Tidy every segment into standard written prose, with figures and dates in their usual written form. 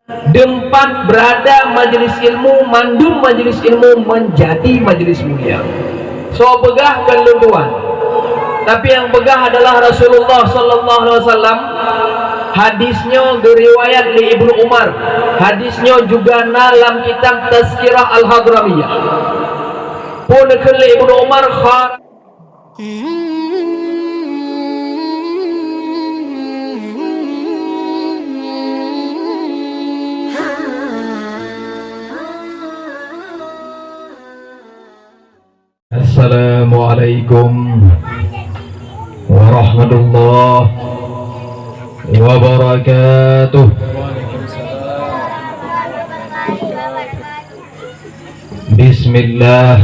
Tempat berada majelis ilmu, mandum majelis ilmu menjadi majelis mulia. So pegah kelunduan. Tapi yang pegah adalah Rasulullah sallallahu alaihi wasallam. Hadisnya diriwayat li Ibnu Umar. Hadisnya juga dalam kitab Tazkirah Al-Hadramiyah. Pun li Ibnu Umar khan. Assalamualaikum warahmatullahi wabarakatuh. Bismillah.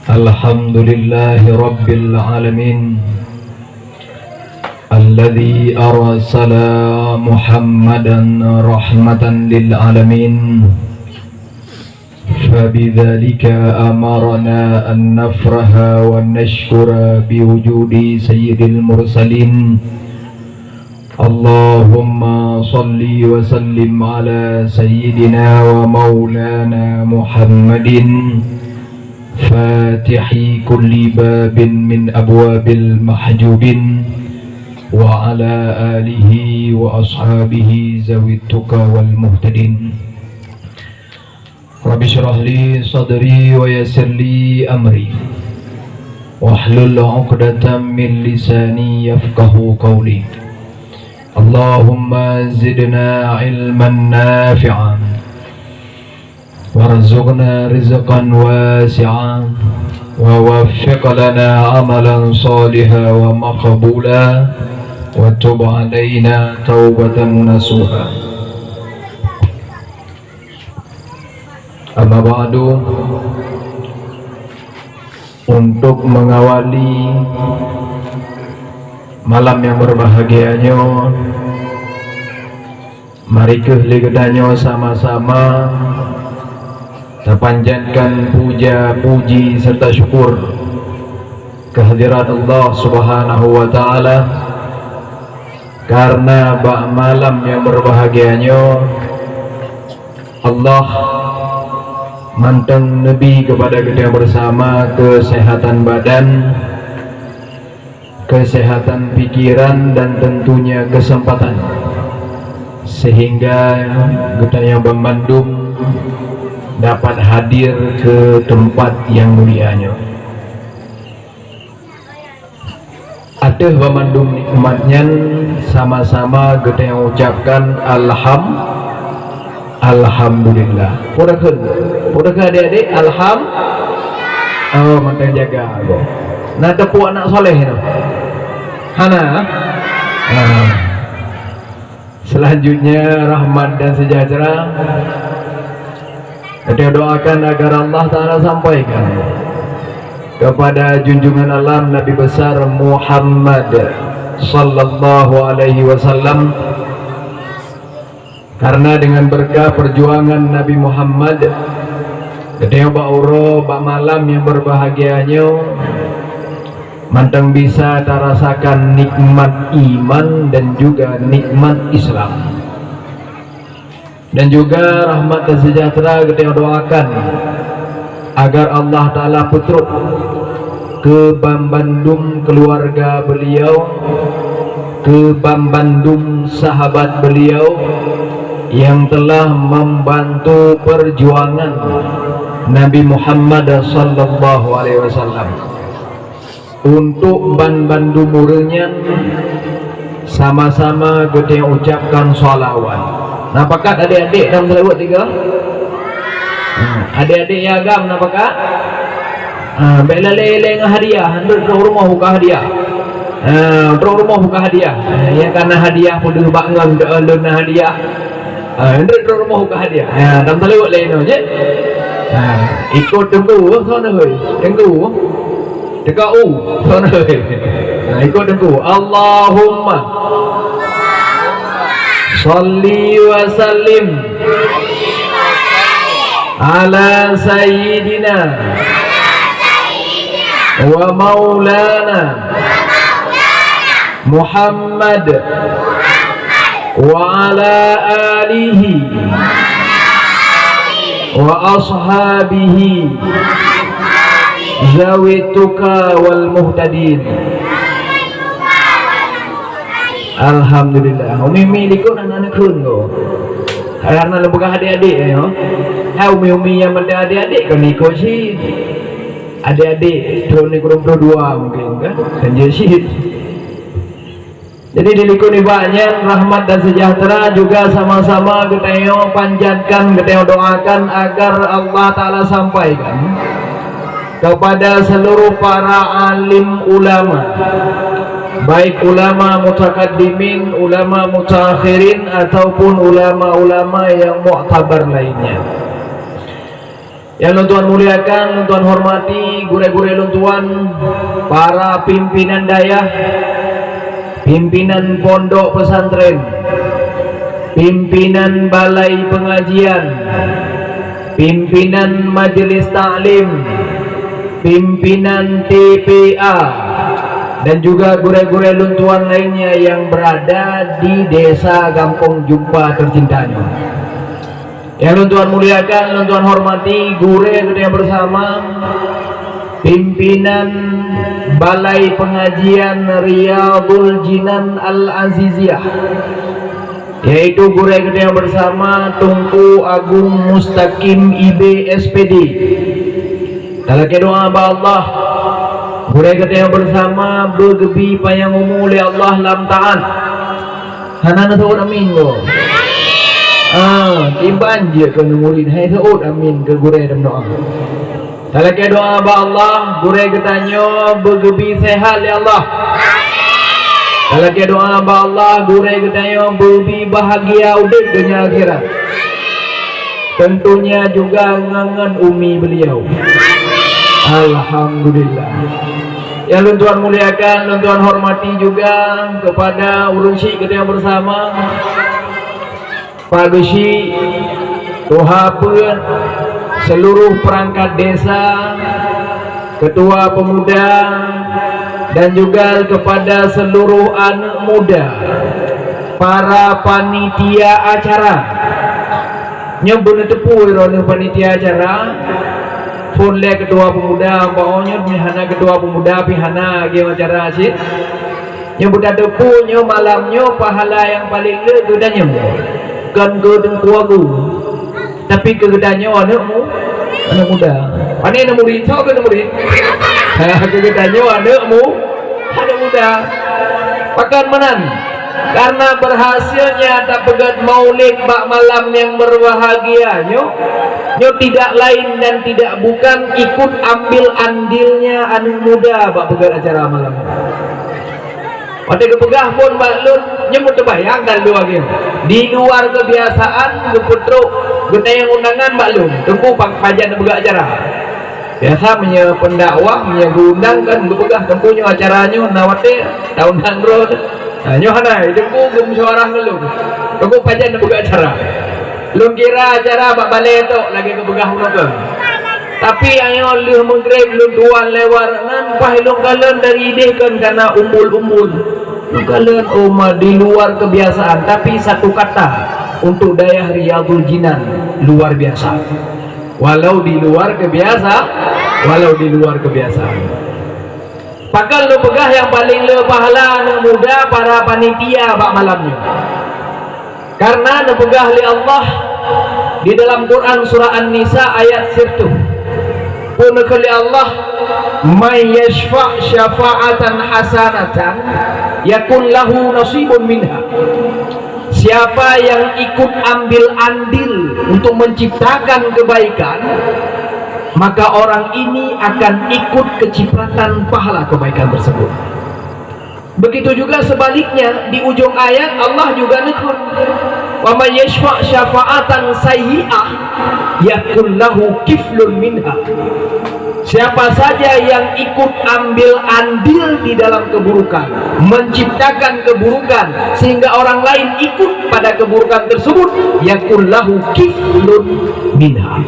Alhamdulillahi rabbil alamin. Alladzi arsala Muhammadan rahmatan lil alamin. فبذلك أمرنا أن نفرح ونشكر بوجود سيد المرسلين. اللهم صل وسلم على سيدنا ومولانا محمد فاتح كل باب من أبواب المحجوبين وعلى آله وأصحابه ذوي التقى والمهتدين. Rabbi syrah li sadri wa yassir li amri wahlul 'uqdatam min lisani yafqahu qawli. Allahumma zidna ilman nafi'an warzuqna rizqan wasi'an wa waffiq lana 'amalan salihan wa maqbula wa tub 'alaina taubatan nasuha. Amma ba'du. Untuk mengawali malam yang berbahagianya, mari keligedanya sama-sama terpanjatkan puja, puji serta syukur kehadirat Allah Subhanahu wa taala, karena malam yang berbahagianya Allah manteng Nabi kepada kita bersama kesehatan badan, kesehatan pikiran, dan tentunya kesempatan, sehingga kita yang Bandung dapat hadir ke tempat yang mulianya. Ada Bandung nikmatnya, sama-sama kita yang ucapkan Alhamdulillah. Pudahkah adik-adik? Oh, makan jaga aku. Nah, tepuk anak soleh itu. Hana. Selanjutnya rahmat dan sejahtera kita doakan agar Allah Ta'ala sampaikan kepada junjungan Allah Nabi besar Muhammad sallallahu alaihi wasallam. Karena dengan berkah perjuangan Nabi Muhammad, ketika bak malam yang berbahagianya, mantang bisa terasakan nikmat iman dan juga nikmat Islam. Dan juga rahmat dan sejahtera kita doakan agar Allah Ta'ala putruk ke Bandung keluarga beliau, ke Bandung sahabat beliau yang telah membantu perjuangan Nabi Muhammad sallallahu alaihi wasallam. Untuk Bandung murnya sama-sama kita ucapkan sholawat. Nampakat adik-adik dalam selawat tiga? Adik-adik ya agam nampakat? Baiklah leleng hadiah, hendak ke rumah buka hadiah. Rumah buka hadiah. Ya karena hadiah pun dah bangun ke alun hadiah. Hendak ke rumah buka hadiah. Dalam selawat lain je. Ikut tunggu sana hoi. Tunggu. Dekat sana hoi. Ikut tunggu. Allahumma salli wa sallim ala sayyidina wa maulana Muhammad wa ala alihi wa ashabihi zawit tuqa wal muhtadin. Alhamdulillah. Umi likut anak-anak kun ko. Karena lembaga adik-adik ya. Umi yang ada adik-adik kan ikut sih. Adik-adik tahun ni kurang dua mungkin kan. Dan dia syihid. Jadi dilikuni banyak rahmat dan sejahtera juga sama-sama kita panjatkan, kita doakan agar Allah Ta'ala sampaikan kepada seluruh para alim ulama, baik ulama mutakaddimin, ulama mutakhirin ataupun ulama-ulama yang mu'tabar lainnya. Yang Tuhan muliakan, Tuhan hormati, gure-gure Tuhan, para pimpinan dayah, pimpinan pondok pesantren, pimpinan balai pengajian, pimpinan majelis taklim, pimpinan TPA, dan juga gure-gure luntuan lainnya yang berada di desa Kampung Jumpa tercintanya. Yang Tuhan muliakan, Tuhan hormati, gure yang bersama pimpinan Balai Pengajian Riyadul Jinan Al-Aziziyah, yaitu gure yang bersama Tunku Agung Mustaqim IB SPD. Dalam doa Allah, gure yang bersama bergebi payang umul ya Allah lam ta'an. Hanan saud amin go. Timban je ke murid hai saud amin ke gure dalam doa. Dalam doa Allah, gure katanya bergebi sehat ya Allah. Dalam doa Allah, gure katanya bergebi bahagia udah dunia akhirat. Tentunya juga ngangan umi beliau. Alhamdulillah. Yang Tuhan muliakan, Tuhan hormati juga kepada urunsi kita yang bersama Pak Gusi, Tuhapeun, seluruh perangkat desa, ketua pemuda, dan juga kepada seluruh anak muda, para panitia acara. Nyebut tepu ironi panitia acara. Phone le ketua pemuda, bawanya pihana ketua pemuda, pihana game acara asyik. Nyebut tepu nyo malamnya pahala yang paling le gedanya kan ke tengkuagu. Tapi kegedanya anakmu, anak muda. Pani anak murid, so ke anak murid. Kegedanya anakmu, anak muda. Pakan menan. Karena berhasilnya tak pegat maulid bak malam yang berbahagia nyo tidak lain dan tidak bukan ikut ambil andilnya anak muda bak pegat acara malam. Pada kepegah pun maklum nyemut terbayang dan dua game di luar kebiasaan keputru kita yang undangan maklum tunggu pajan pegat acara biasa punya pendakwah punya undang kan kepegah tempunya acaranya nawate tahun handro nyo hanai tunggu gum suara ngelung tunggu pajan pegat acara lu kira acara bak balai tu lagi kepegah undangan. Tapi ayo lu menggrab lu duan lewat nan pahilung kalian dari ide kan karena umbul lu kalian oma di luar kebiasaan tapi satu kata untuk daya Riyadul Jinan luar biasa walau di luar kebiasaan pakal lu pegah yang paling lu pahala anak muda para panitia bak malamnya karena lu pegah li Allah di dalam Quran surah An-Nisa ayat 1 pun kali Allah may yashfa' syafa'atan hasanatan yakun lahu nasibun minha. Siapa yang ikut ambil andil untuk menciptakan kebaikan, maka orang ini akan ikut kecipratan pahala kebaikan tersebut. Begitu juga sebaliknya di ujung ayat Allah juga negur wa may yashfa' syafa'atan sayyi'ah yakun lahu kiflun minha. Siapa saja yang ikut ambil andil di dalam keburukan, menciptakan keburukan sehingga orang lain ikut pada keburukan tersebut, yakun lahu kiflun minha,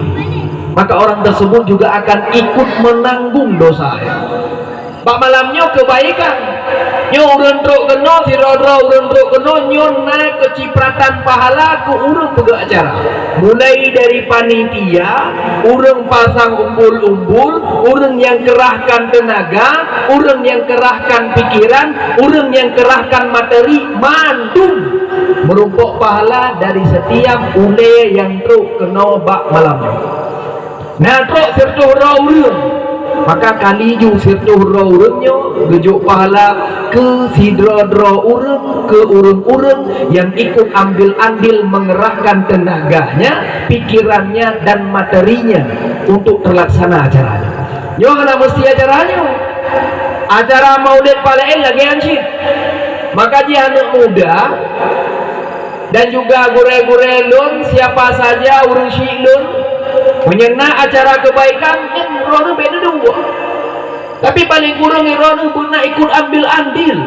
maka orang tersebut juga akan ikut menanggung dosa. Pak malamnya kebaikan Nyo urang truk kena si rodro urang truk kena nyo na kecipratan pahala ku urang pegak acara. Mulai dari panitia, urang pasang umbul-umbul, urang yang kerahkan tenaga, urang yang kerahkan pikiran, urang yang kerahkan materi, mandum merumpok pahala dari setiap ule yang truk kena bak malamnya. Nah truk sertuh urang, maka kali ju sertuh urangnya gejuk pahala ke sidro-dro urang, ke urang-urang yang ikut ambil andil mengerahkan tenaganya, pikirannya dan materinya untuk terlaksana acaranya. Yo ana mesti acaranya. Acara maulid palain lagi anjing. Maka dia anak muda dan juga gure-gure lun, siapa saja urang syilun menyena acara kebaikan rono beda dua. Tapi paling kurang rono guna ikut ambil andil.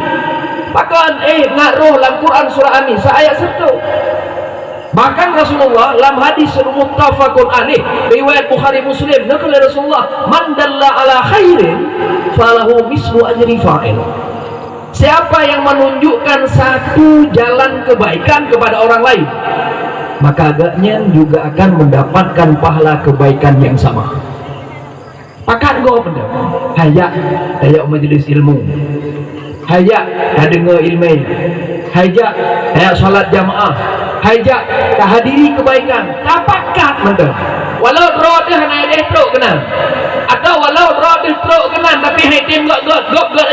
Bahkan ngaruh dalam Quran surah An-Nisa ayat 1. Bahkan Rasulullah dalam hadis muttafaqun alaih riwayat Bukhari Muslim naqala Rasulullah man dalla ala khairin falahu mislu ajri fa'il. Siapa yang menunjukkan satu jalan kebaikan kepada orang lain, maka agaknya juga akan mendapatkan pahala kebaikan yang sama. Pakat go benda. Hayak majlis ilmu. Hayak dengar ilmu. Hayak salat jamaah. Hayak hadiri kebaikan. Tapakat benda. Walau roh dia naik dia truk kena. Atau walau roh dia truk kena tapi hai tim gak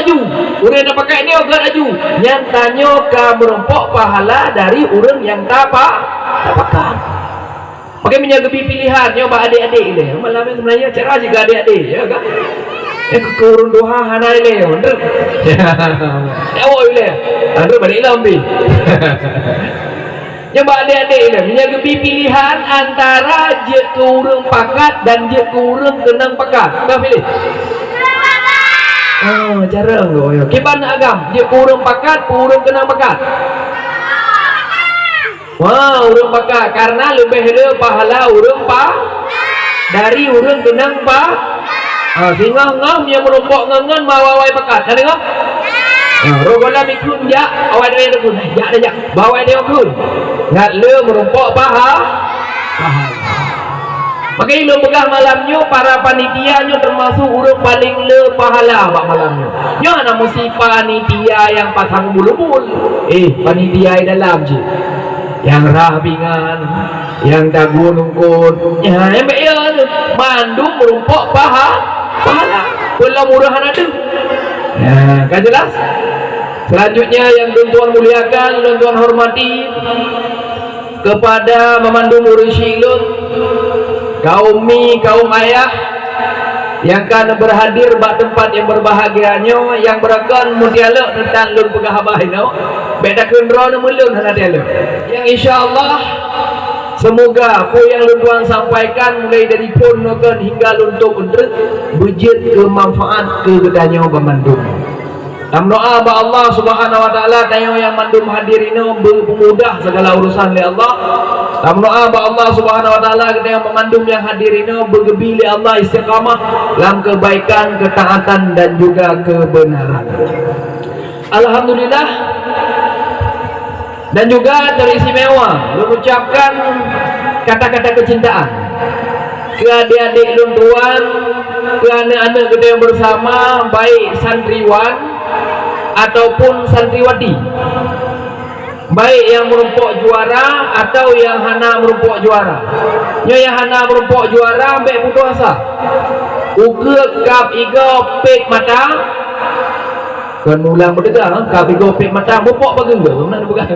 aju. Urang dah pakai ni gak aju. Yang tanya ka merompok pahala dari urang yang tapakat. Pakai menjaga pilihan nyoba adik-adik ni. Malam ni sebenarnya cara juga adik-adik ya kan. Kurun doha hana ile bener. Awak ile. Anda balik lambi. Nyoba adik-adik ni menjaga pilihan antara je ke urang pakat dan je ke urang kenang pakat. Kau pilih. Jarang kau ya. Kiban agam je ke urang pakat, urang kenang pakat. Wah, urang pakat karena lebih pahala urang dari urang kenang sehingga ngam yang merompok ngangan mawawai pakat. Ada ngam? Rogola mikun ya, awak dia mikun. Ya dah ya. Bawa dia mikun. Ngat le merompok pahala. Maka ilo pegah malamnya para panitianya termasuk urang paling le pahala bak malamnya. Nya ana mesti panitia yang pasang bulu-bul. Panitia dalam je. Yang rahbingan, yang dagu nungkut, yang beya tu, mandum merumpok pahala, pula murahan ada. Kan jelas? Selanjutnya yang tuan-tuan muliakan, tuan-tuan hormati kepada memandum urang syilun, kaum mi, kaum ayah yang kan berhadir bak tempat yang berbahagianya, yang berakan mutiala tentang lun pegah abah ini. Beda kendro na mulun hana dia. Yang insyaallah semoga apa yang tuan sampaikan mulai dari pun nokan hingga luntuk untuk bejit ke manfaat ke gedanya pemandum. Dalam doa ba Allah Subhanahu wa taala tayo yang mandum hadir ini bermudah segala urusan li Allah. Dalam doa ba Allah Subhanahu wa taala kita yang memandum yang hadir ini bergebi li Allah istiqamah dalam kebaikan, ketaatan dan juga kebenaran. Alhamdulillah. Dan juga teristimewa mengucapkan kata-kata kecintaan ke adik-adik luntuan, ke anak-anak kita yang bersama, baik santriwan ataupun santriwati, baik yang merumpok juara atau yang hana merumpok juara. Yang hana merumpok juara ambil putus asa. Uga kap iga pek mata kan ulang berdegar kap igo pek mata bopok bagi ke mana bukan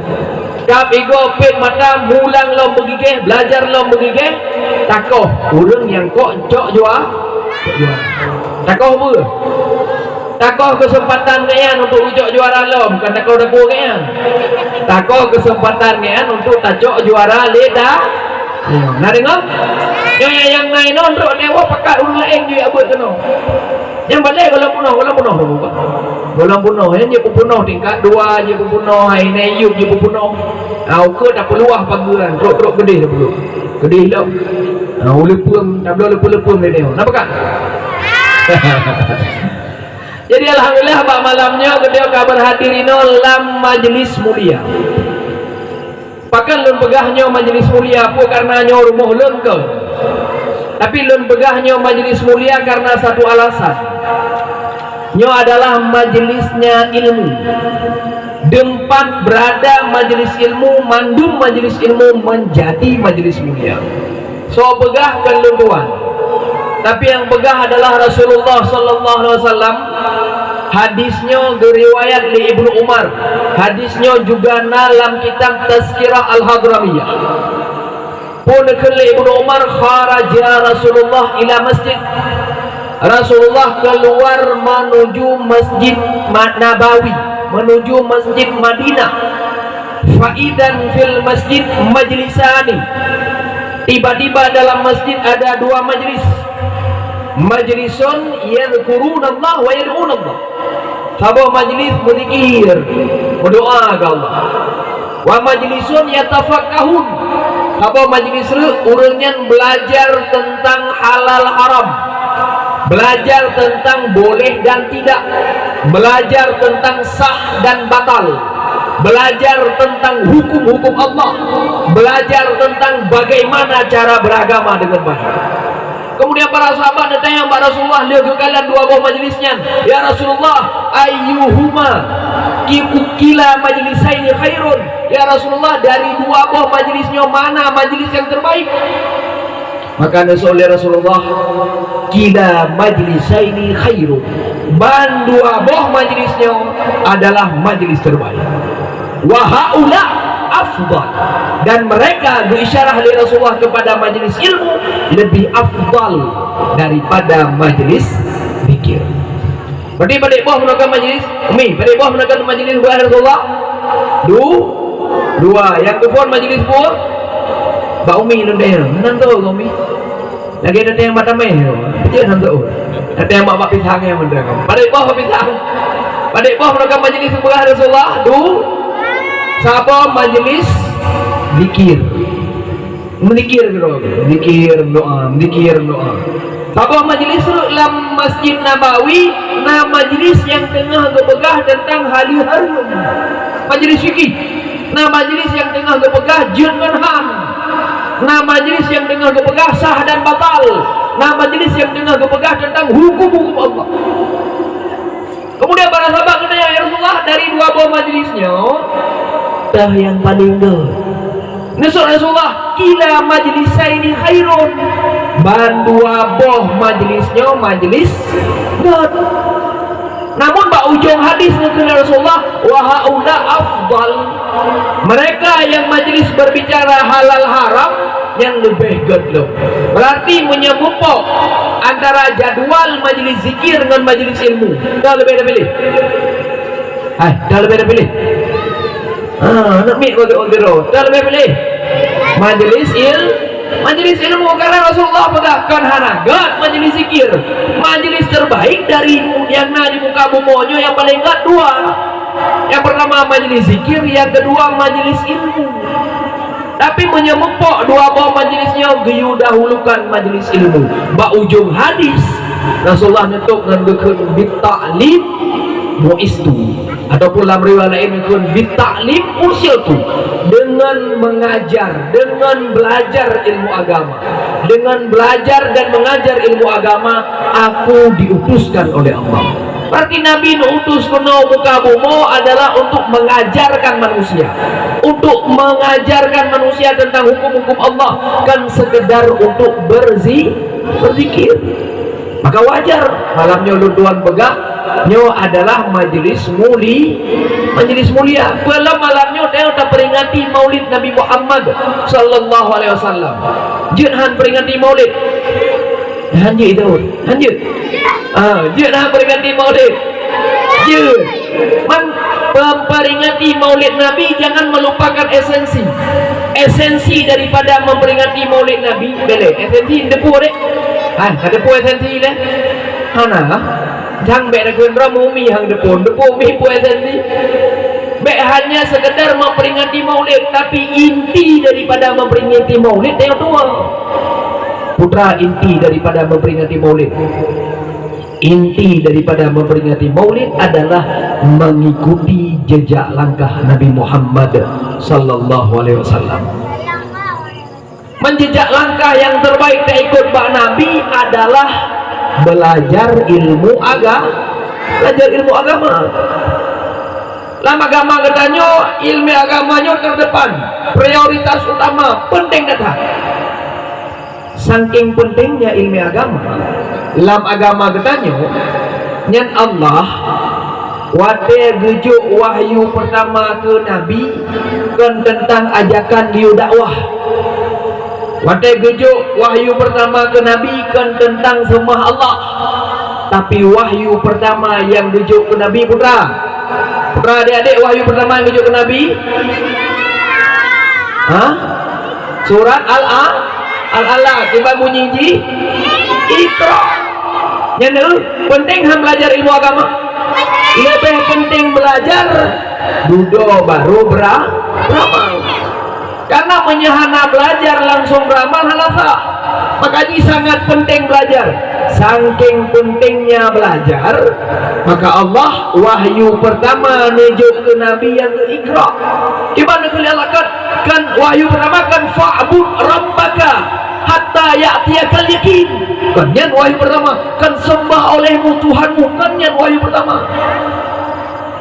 kap igo pek mata mulang lo begigeh belajar lo begigeh takoh urang yang kok cok jual takoh apa takoh kesempatan kalian untuk ucok juara lo bukan takoh daku kalian takoh kesempatan kalian untuk tacok juara leda nah dengar yang main untuk dewa pakat urang lain juga buat kena yang balik golong punoh yang dia punoh tingkat 2 je punoh hai nayuk je punoh ke tak peluah panggilan krok gede dah perlu gede dah lepung tak boleh lepung dia nampak kan Jadi alhamdulillah pak malamnya ketika kabar hadirino lam majlis mulia. Pakan lun pegahnya majlis mulia apa karena nyo rumah lun ke. Tapi lun pegahnya majlis mulia karena satu alasan. Nyo adalah majlisnya ilmu. Tempat berada majlis ilmu, mandum majlis ilmu menjadi majlis mulia. So pegah kan lun tuan. Tapi yang pegah adalah Rasulullah sallallahu alaihi wasallam. Hadisnya diriwayat di Ibnu Umar. Hadisnya juga dalam kitab Tazkirah Al-Hadramiyah. Pun kali Ibnu Umar kharaja Rasulullah ila masjid. Rasulullah keluar menuju Masjid Nabawi, menuju Masjid Madinah. Faidan fil masjid majlisani. Tiba-tiba dalam masjid ada dua majlis. Majlisun yadhkuruna Allah wa yad'una Allah. Sebuah majlis berzikir, berdoa ke Allah. Wa majlisun yatafaqqahun. Sebuah majlis urangnya belajar tentang halal haram. Belajar tentang boleh dan tidak. Belajar tentang sah dan batal. Belajar tentang hukum-hukum Allah. Belajar tentang bagaimana cara beragama dengan baik. Kemudian para sahabat datang kepada Rasulullah, lihat kalian dua buah majlisnya. Ya Rasulullah, ayyuhuma kila majlisaini khairun. Ya Rasulullah, dari dua buah majlisnya mana majlis yang terbaik? Maka Rasulullah, kila majlisaini khairun. Dan dua buah majlisnya adalah majlis terbaik. Wa haula afdal, dan mereka berisyarah oleh Rasulullah kepada majlis ilmu lebih afdal daripada majlis zikir. Berarti pada buah menakan majlis umi, pada buah menakan majlis buah Rasulullah dua. Yang kedua majlis buah Mbak Umi nundai nanti umi lagi ada yang mata meh dia nanti ada yang bapak pisang yang mendengar pada buah pisang, pada buah menakan majlis buah Rasulullah Sapa majlis zikir, zikir doa. Sapa majlis dalam Masjid Nabawi, nah majlis yang tengah berpegah tentang hari-hari. Majlis zikir, nah majlis yang tengah berpegah jangan ham. Nah majlis yang tengah berpegah sah dan batal. Nah majlis yang tengah berpegah tentang hukum-hukum Allah. Kemudian para sahabat kata ya Rasulullah, dari dua buah majlisnya yang paling good. Rasulullah, kila majlisaini khairun. Dan dua boh majlisnya majlis good. Namun ujung hadis dengan Rasulullah, wa haula afdal. Mereka yang majlis berbicara halal haram yang lebih good loh. Berarti menyebupok antara jadwal majlis zikir dengan majlis ilmu. Dah lebih pilih. Dah lebih pilih. Nak mik kau tengok dah lebih pilih majlis ilmu karena Rasulullah pegahkan hanagat majlis zikir, majlis terbaik dari yang di muka bumonya yang paling enggak dua. Yang pertama majlis zikir, yang kedua majlis ilmu. Tapi menyemepok dua buah majlisnya geyu dahulukan majlis ilmu. Ujung hadis Rasulullah nyetuk dengan bitta'lim mu'istu, ataupun dalam riwayat lain pun bitta'lim ursiltu, dengan mengajar, dengan belajar ilmu agama, dengan belajar dan mengajar ilmu agama aku diutuskan oleh Allah. Berarti Nabi utus kena muka bumo adalah untuk mengajarkan manusia, untuk mengajarkan manusia tentang hukum-hukum Allah, kan sekedar untuk berzikir. Maka wajar malamnya luduan begah nyo adalah majlis mulia. Malam malamnya dia peringati Maulid Nabi Muhammad sallallahu alaihi wasallam. Jangan peringati Maulid. Hanjir itu. Jangan peringati Maulid. Memperingati Maulid Nabi jangan melupakan esensi daripada memperingati Maulid Nabi. Boleh esensi depu dek. Ada depu esensi deh. Jangan bek nak kena mumi hang depu mi pu esensi. Bek hanya sekedar memperingati Maulid, tapi inti daripada memperingati Maulid yang dua. Putra inti daripada memperingati Maulid. inti daripada memperingati Maulid adalah mengikuti jejak langkah Nabi Muhammad sallallahu alaihi wasallam. Menjejak langkah yang terbaik tak ikut Pak Nabi adalah belajar ilmu agama. Lama agama katanya ilmu agamanya terdepan, prioritas utama, penting datang. Saking pentingnya ilmu agama, dalam agama katanya nyan Allah wate gejuk wahyu pertama ke Nabi kan tentang ajakan dia dakwah. Wate gejuk wahyu pertama ke Nabi kan tentang sembah Allah. Tapi wahyu pertama yang gejuk ke Nabi putra adik-adik, wahyu pertama yang gejuk ke Nabi surat Al-Alaq tiba bunyi ji Iqra. Yang penting ham belajar ilmu agama, lebih penting belajar dudo baru beramal. Karena menyahana belajar langsung beramal halasa. Makanya sangat penting belajar. Saking pentingnya belajar, maka Allah wahyu pertama nujuk ke Nabi yang ke Iqra. Gimana kalian lakukan? Kan wahyu pertama kan fa'bud rabbaka hatta ya'tiyakal yakin. Kan yang wahyu pertama kan sembah olehmu Tuhanmu. Kan yang wahyu pertama.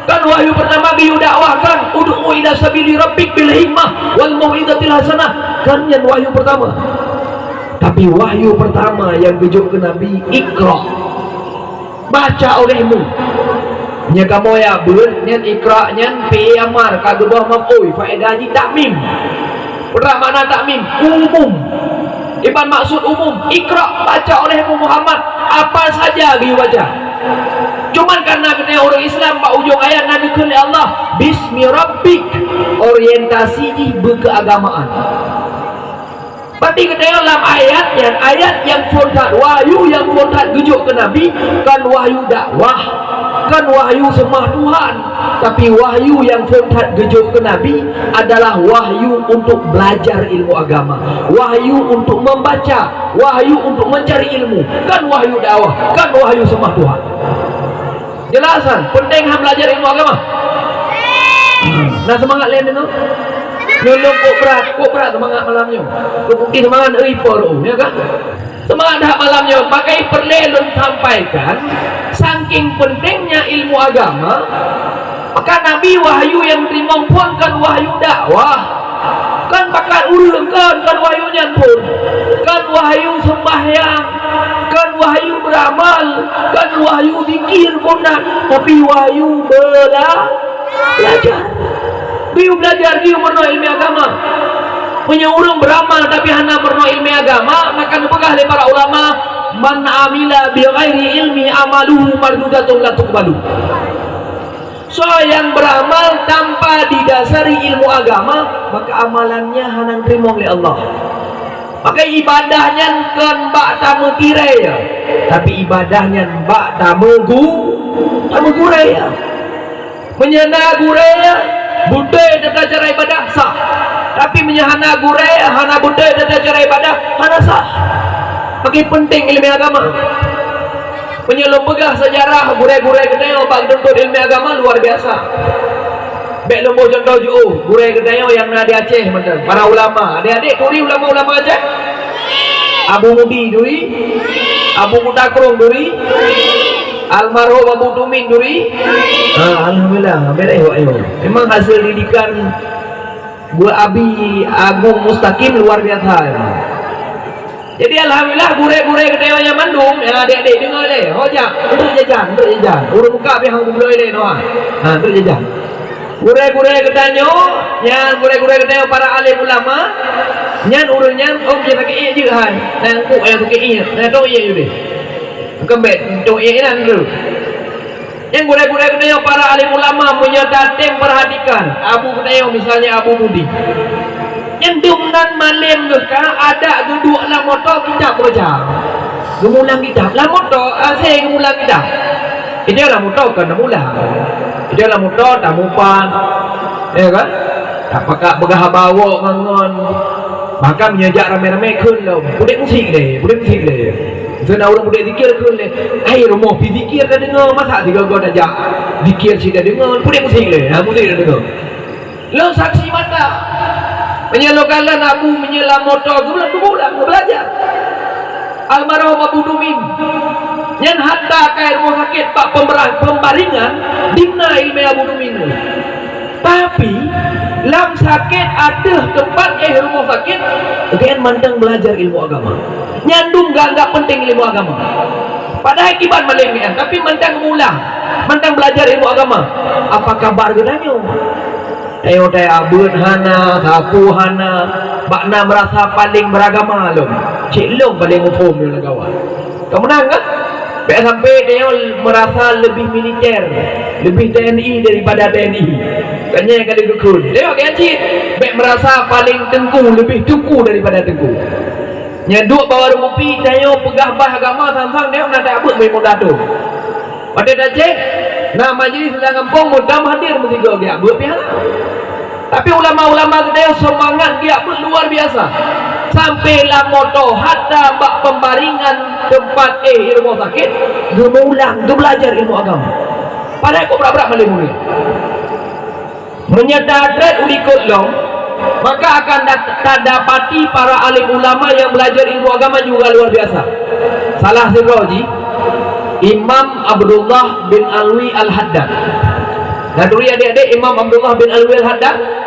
Kan wahyu pertama biu dakwahkan ud'u ila sabili rabbik bil hikmah wal mau'izatil hasanah. Kan yang wahyu pertama. Tapi wahyu pertama yang gejuk ke Nabi Iqra, baca olehmu. Nya kamu ya beun nyan Iqra nyan fi amar kagebah maf'ul faedah ji takmim. Berapa makna takmim? Umum. Iban maksud umum. Iqra, baca olehmu Muhammad apa saja biu baca. Cuman karena kita orang Islam pak ujung ayat Nabi kali Allah bismi rabbik, orientasi di keagamaan. Berarti kita dalam ayat yang frontal wahyu yang frontal gejuk ke Nabi kan wahyu dakwah, kan wahyu sembah Tuhan. Tapi wahyu yang frontal gejuk ke Nabi adalah wahyu untuk belajar ilmu agama, wahyu untuk membaca, wahyu untuk mencari ilmu, kan wahyu dakwah, kan wahyu sembah Tuhan. Jelasan penting ham belajar ilmu agama. Nah semangat lain itu nyolong kok berat semangat malamnya. Bukti semangat poro ya kan? Semangat dah malamnya pakai perlelun sampaikan saking pentingnya ilmu agama. Maka Nabi wahyu yang terima pun kan wahyu dakwah. Kan pakai urung kan wahyunya pun. Kan wahyu sembahyang, kan wahyu beramal, kan wahyu zikir pun tapi wahyu belajar. Biu belajar biu berno ilmu agama. Punya urung beramal tapi hana berno ilmu agama, maka dipegah oleh para ulama man amila bi ghairi ilmi amaluhu mardudatun la tuqbalu. So yang beramal tanpa didasari ilmu agama, maka amalannya hana terima oleh Allah. Maka ibadahnya kan bak tamu tirai ya. Tapi ibadahnya bak tamu gure ya. Menyana gure ya. Budaya data cara ibadah sah. Tapi menyahana gure hana budaya data cara ibadah hana sah. Bagi penting ilmu agama. Penyelum pegah sejarah gure-gure kedai bak dentut ilmu agama luar biasa. Bek lembu contoh jauh gure kedai yang ada di Aceh betul. Para ulama, adik-adik duri ulama-ulama Aceh. Abu Mudi duri, Abu Mutakrung duri, almarhum Abu Tumin duri. Alhamdulillah, ayo. Memang hasil didikan gua Abi Agung Mustaqim luar biasa. Jadi alhamdulillah gure-gure kedai yang Bandung, yang adik-adik dengar deh. Hojak, untuk jajan. Urung buka pihang guloi deh doa. Untuk jajan. Gure-gure kedai yang gure-gure kedai para alim ulama, nyan urung nyan jadi pakai je kan. Dan ku yang pakai dan tu je deh. Bukan bet, tu nan dulu. Yang gure-gure kedai para alim ulama punya dating perhatikan. Abu kedai misalnya Abu Mudi. Yang dumnan malim ke ada geduk lah motor kita baca. Gemulang kita. Lah motor saya gemulang kita. Ini lah motor kan mula. Ini lah motor tak mupan. Ya kan? Apakah begah bawa ngangon. Maka menyejak rame-rame kun lo. Budek musik deh. Zona orang budak zikir ke le. Ai rumah pi zikir dah dengar masa tiga gua dah jak. Zikir si dah dengar, budak musik le. Ha musik dah dengar. Lo saksi mata. Menyelokalan Abu menyelam motor bulan belajar. Almarhum Abu Dumin yang hatta kai rumah sakit pak pembaringan dimna ilmu Abu Dumin. Tapi lam sakit ada tempat rumah sakit kan mandang belajar ilmu agama. Nyandung gak penting ilmu agama. Padahal akibat malengian tapi mandang ngulang, mandang belajar ilmu agama. Apa kabar genanyo? Ayo taya abut hana, sapu hana, bakna merasa paling beragama lom. Cik long paling umum yang kawan. Kau menang kan? Sampai dia merasa lebih militer, lebih TNI daripada TNI. Kanya yang kali dukun. Tengok kan cik, baik merasa paling tengku, lebih tengku daripada tengku. Nyaduk bawa rupi, tanya pegah bah agama sang-sang dia nak abut main muda tu. Pada dah cek, nah majlis sedang kampung mudah hadir mesti kau dia abut pihak. Tapi ulama-ulama kita semangat dia pun luar biasa. Sampailah moto hatta bak pembaringan tempat rumah sakit dia mengulang, dia belajar ilmu agama. Padahal kau berat-berat balik mulia menyadari ulikut long, maka akan dapati para alim ulama yang belajar ilmu agama juga luar biasa. Salah satu Imam Abdullah bin Alwi Al-Haddad. Nah dulu adik-adik Imam Abdullah bin Alwi Al-Haddad.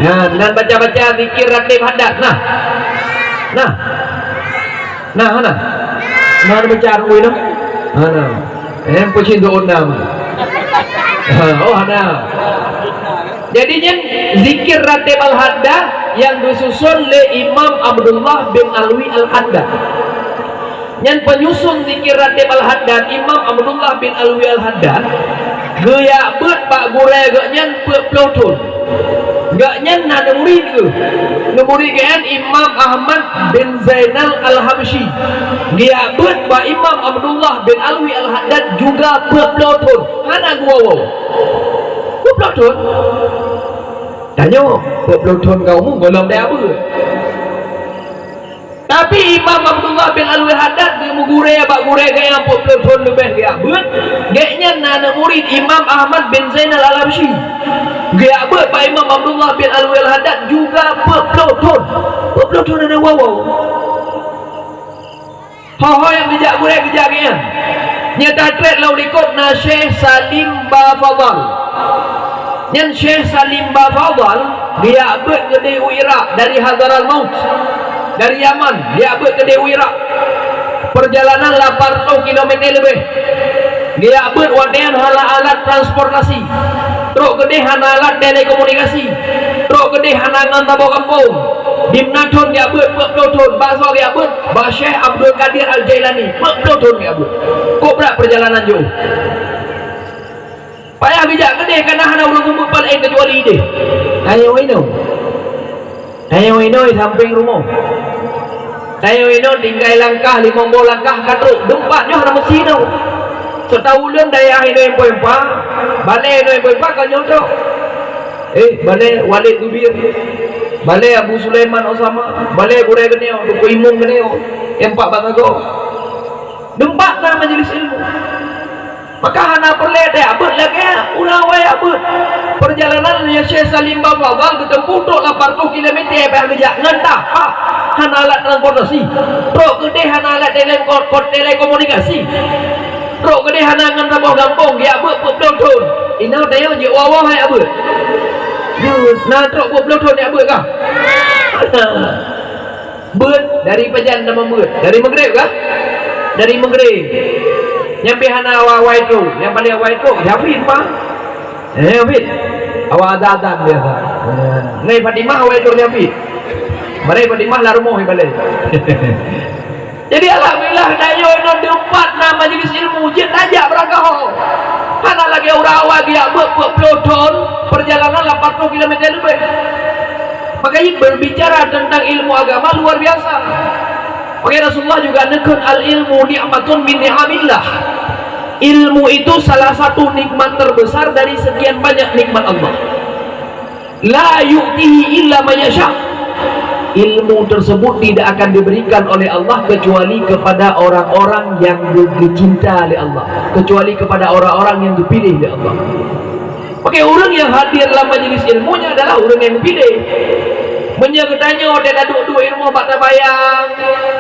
Nah, dan baca-baca zikir ratib haddad. Nah baca arwah itu. Yang punya doa nama. Oh ada. Jadinya zikir ratib al-haddad yang disusun oleh Imam Abdullah bin Alwi Al-Haddad. Yang penyusun zikir ratib al-haddad Imam Abdullah bin Alwi Al-Haddad. Gaya bet pak gure gaknya pelotun. Gaknya ada murid ke? Murid kan Imam Ahmad bin Zainal Al-Habsyi. Dia bet pak Imam Abdullah bin Alwi Al-Haddad juga pelotun. Mana gua wow? Gua pelotun. Tanya, pelotun kamu belum dia apa? Tapi Imam Abdullah bin Alwi Haddad dia mengure abak gure gaya pelotun lebih dia bet. Gaknya ada murid Imam Ahmad bin Zainal Al-Habsyi. Gaya bet pak Imam Abdullah bin Alwi Al-Haddad juga pelotun. Pelotun ada wow. Ho yang dijak gure dijak gaya. Nyata trek lau likut na Syekh Salim Bafadal. Yang Syekh Salim Bafadal dia bet ke Dewi Iraq dari Hadar al-Maut. Dari Yaman dia abut ke Dewi Iraq. Perjalanan 80 km lebih. Dia abut wadian hala alat transportasi. Teruk gede hana alat telekomunikasi. Teruk gede hana ngantabo kampung. Dimnatun dia abut pelotun. Bakso dia abut Syekh Abdul Qadir Al-Jailani pelotun dia abut. Kok berat perjalanan jauh. Payah bijak gede karena hana urut kumpul paling kecuali ide. Ayo samping rumah. Tayo ino tinggal langkah 50 langkah katruk dempatnya ada mesin tu. Setahu lem daya ino yang poempa, balai ino yang poempa kau nyotok. Balai Walid Zubir, balai Abu Sulaiman Osama, balai Gure Geneo, Duku Imung Geneo, empat batago. Dempat na majelis ilmu. Maka hana perle dia abut lagi, ulawai abut. Perjalanan yang Syekh Salim Bafadal bertempuh 80 km bayar kejak ngentah. Hana alat transportasi. Truk gede hana alat telekomunikasi. Truk gede hana ngentah bawah gampung dia abut pelotun. Ina dia je wawah hai abut. Nah truk pelotun dia abut kah? Bet dari Pejan nama bet. Dari Maghrib kah? Dari Maghrib. Nyampe hana awal itu, yang paling awal itu Hafid pak. Hafid. Awal adan biasa. Ngai Fatimah awal itu Hafid. Mari Fatimah lah rumah balik. Jadi alhamdulillah dayo ino tempat nama majelis ilmu jin aja berakah. Hana lagi urawa dia pelotun perjalanan 80 km lebih. Makanya berbicara tentang ilmu agama luar biasa. Makanya Rasulullah juga nekun al-ilmu ni'matun min ni'amillah. Ilmu itu salah satu nikmat terbesar dari sekian banyak nikmat Allah. La yu'tihi illa man yasha. ilmu tersebut tidak akan diberikan oleh Allah kecuali kepada orang-orang yang dicinta oleh Allah, kecuali kepada orang-orang yang dipilih oleh Allah. Okey, orang yang hadir dalam majlis ilmunya adalah orang yang dipilih. Menyertanya dia dah duduk ilmu bak tabayang.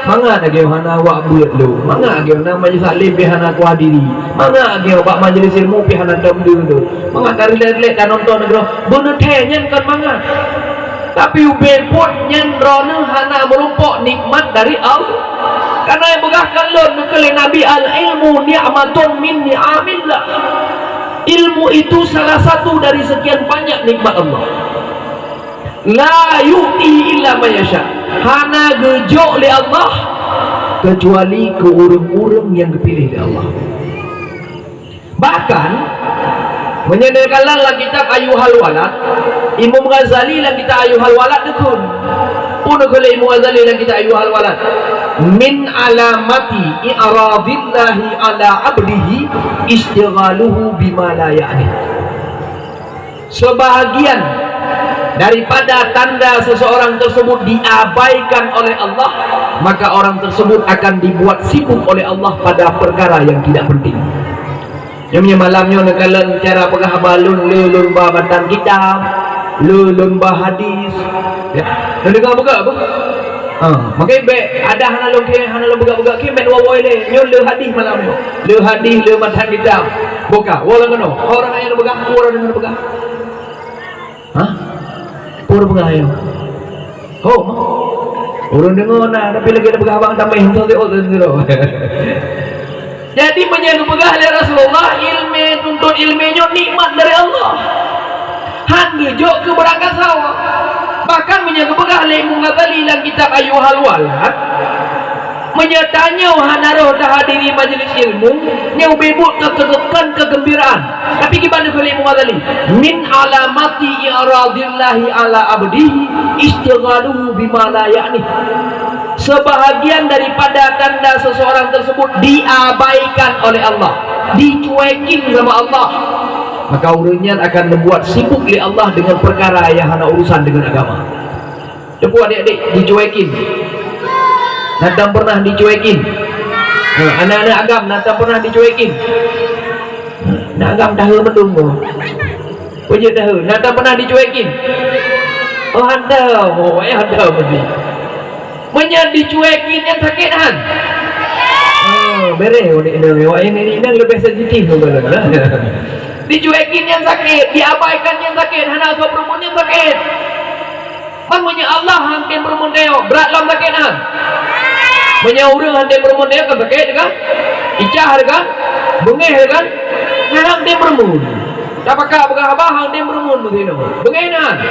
Mangga lagi hana awak buat lu. Mangga lagi hana majlis taklim pi hana ku hadiri. Mangga lagi bak majlis ilmu pi hana damdu tu. Mangga kari lek kan nonton negro. Bener nyen kan mangga. Tapi ubel pun nyen rono hana merumpok nikmat dari Allah. Karena yang begahkan lon kali Nabi al ilmu ni'matun min ni'amillah. Ilmu itu salah satu dari sekian banyak nikmat Allah. La yu'ti illa ma yasha. Hana gejok oleh Allah kecuali ke orang-orang yang dipilih oleh Allah. Bahkan menyediakan dalam kitab Ayyuhal Walad, Imam Ghazali dalam kitab Ayyuhal Walad dekun. Pun kalau Imam Ghazali dalam kitab Ayyuhal Walad, min alamati i'radillahi ala abdihi istighaluhu bima la ya'ni. Sebahagian daripada tanda seseorang tersebut diabaikan oleh Allah, maka orang tersebut akan dibuat sibuk oleh Allah pada perkara yang tidak penting. Yang malamnya nekalan cara pegah balun lulun bah batang kitab, lulun bah hadis. Ya, dan dengar buka apa? Makai be ada hana long ke hana long buka ke men wawoi le nyon le hadis malam yo. Le hadis le batang kitab. Buka wala ngono. Orang yang buka, orang yang buka. Hah? Orang buka ayo. Oh, orang dengar nah tapi lagi ada buka abang tambah hinto tu. Jadi menjadi pegah oleh Rasulullah ilmu tuntut ilmunya nikmat dari Allah. Hangge jok ke berangkat sawah. Bahkan menjadi pegah oleh Imam Ghazali dalam kitab Ayyuhal Walad, menyatanya hanaro dah hadiri majlis ilmu yang bebut ketekan kegembiraan. Tapi gimana kalau Imam Ghazali? Min alamati i'radillahi ala abdihi istighaluhu bima la ya'ni. Sebahagian daripada tanda seseorang tersebut diabaikan oleh Allah, dicuekin sama Allah, maka orangnya akan membuat sibuk oleh Allah dengan perkara yang hana urusan dengan agama. Coba adik-adik dicuekin, nanti pernah dicuekin. Anak-anak agam nanti pernah dicuekin. Nak agam dah mendung. Punya dah, nanti pernah dicuekin. Oh anda, oh anda mesti. Menyan dicuekin yang sakit kan? Bereh ini lebih sensitif lah. Dicuekin yang sakit, diabaikan yang sakit, hana so perempuan yang sakit. Manya Allah hampir perempuan dia berat lam sakit kan? Manya orang hampir perempuan dia kan sakit kan? Icah kan? Bengeh kan? Nak dia perempuan. Tak pakai apa abah hampir perempuan begini. Bengeh kan?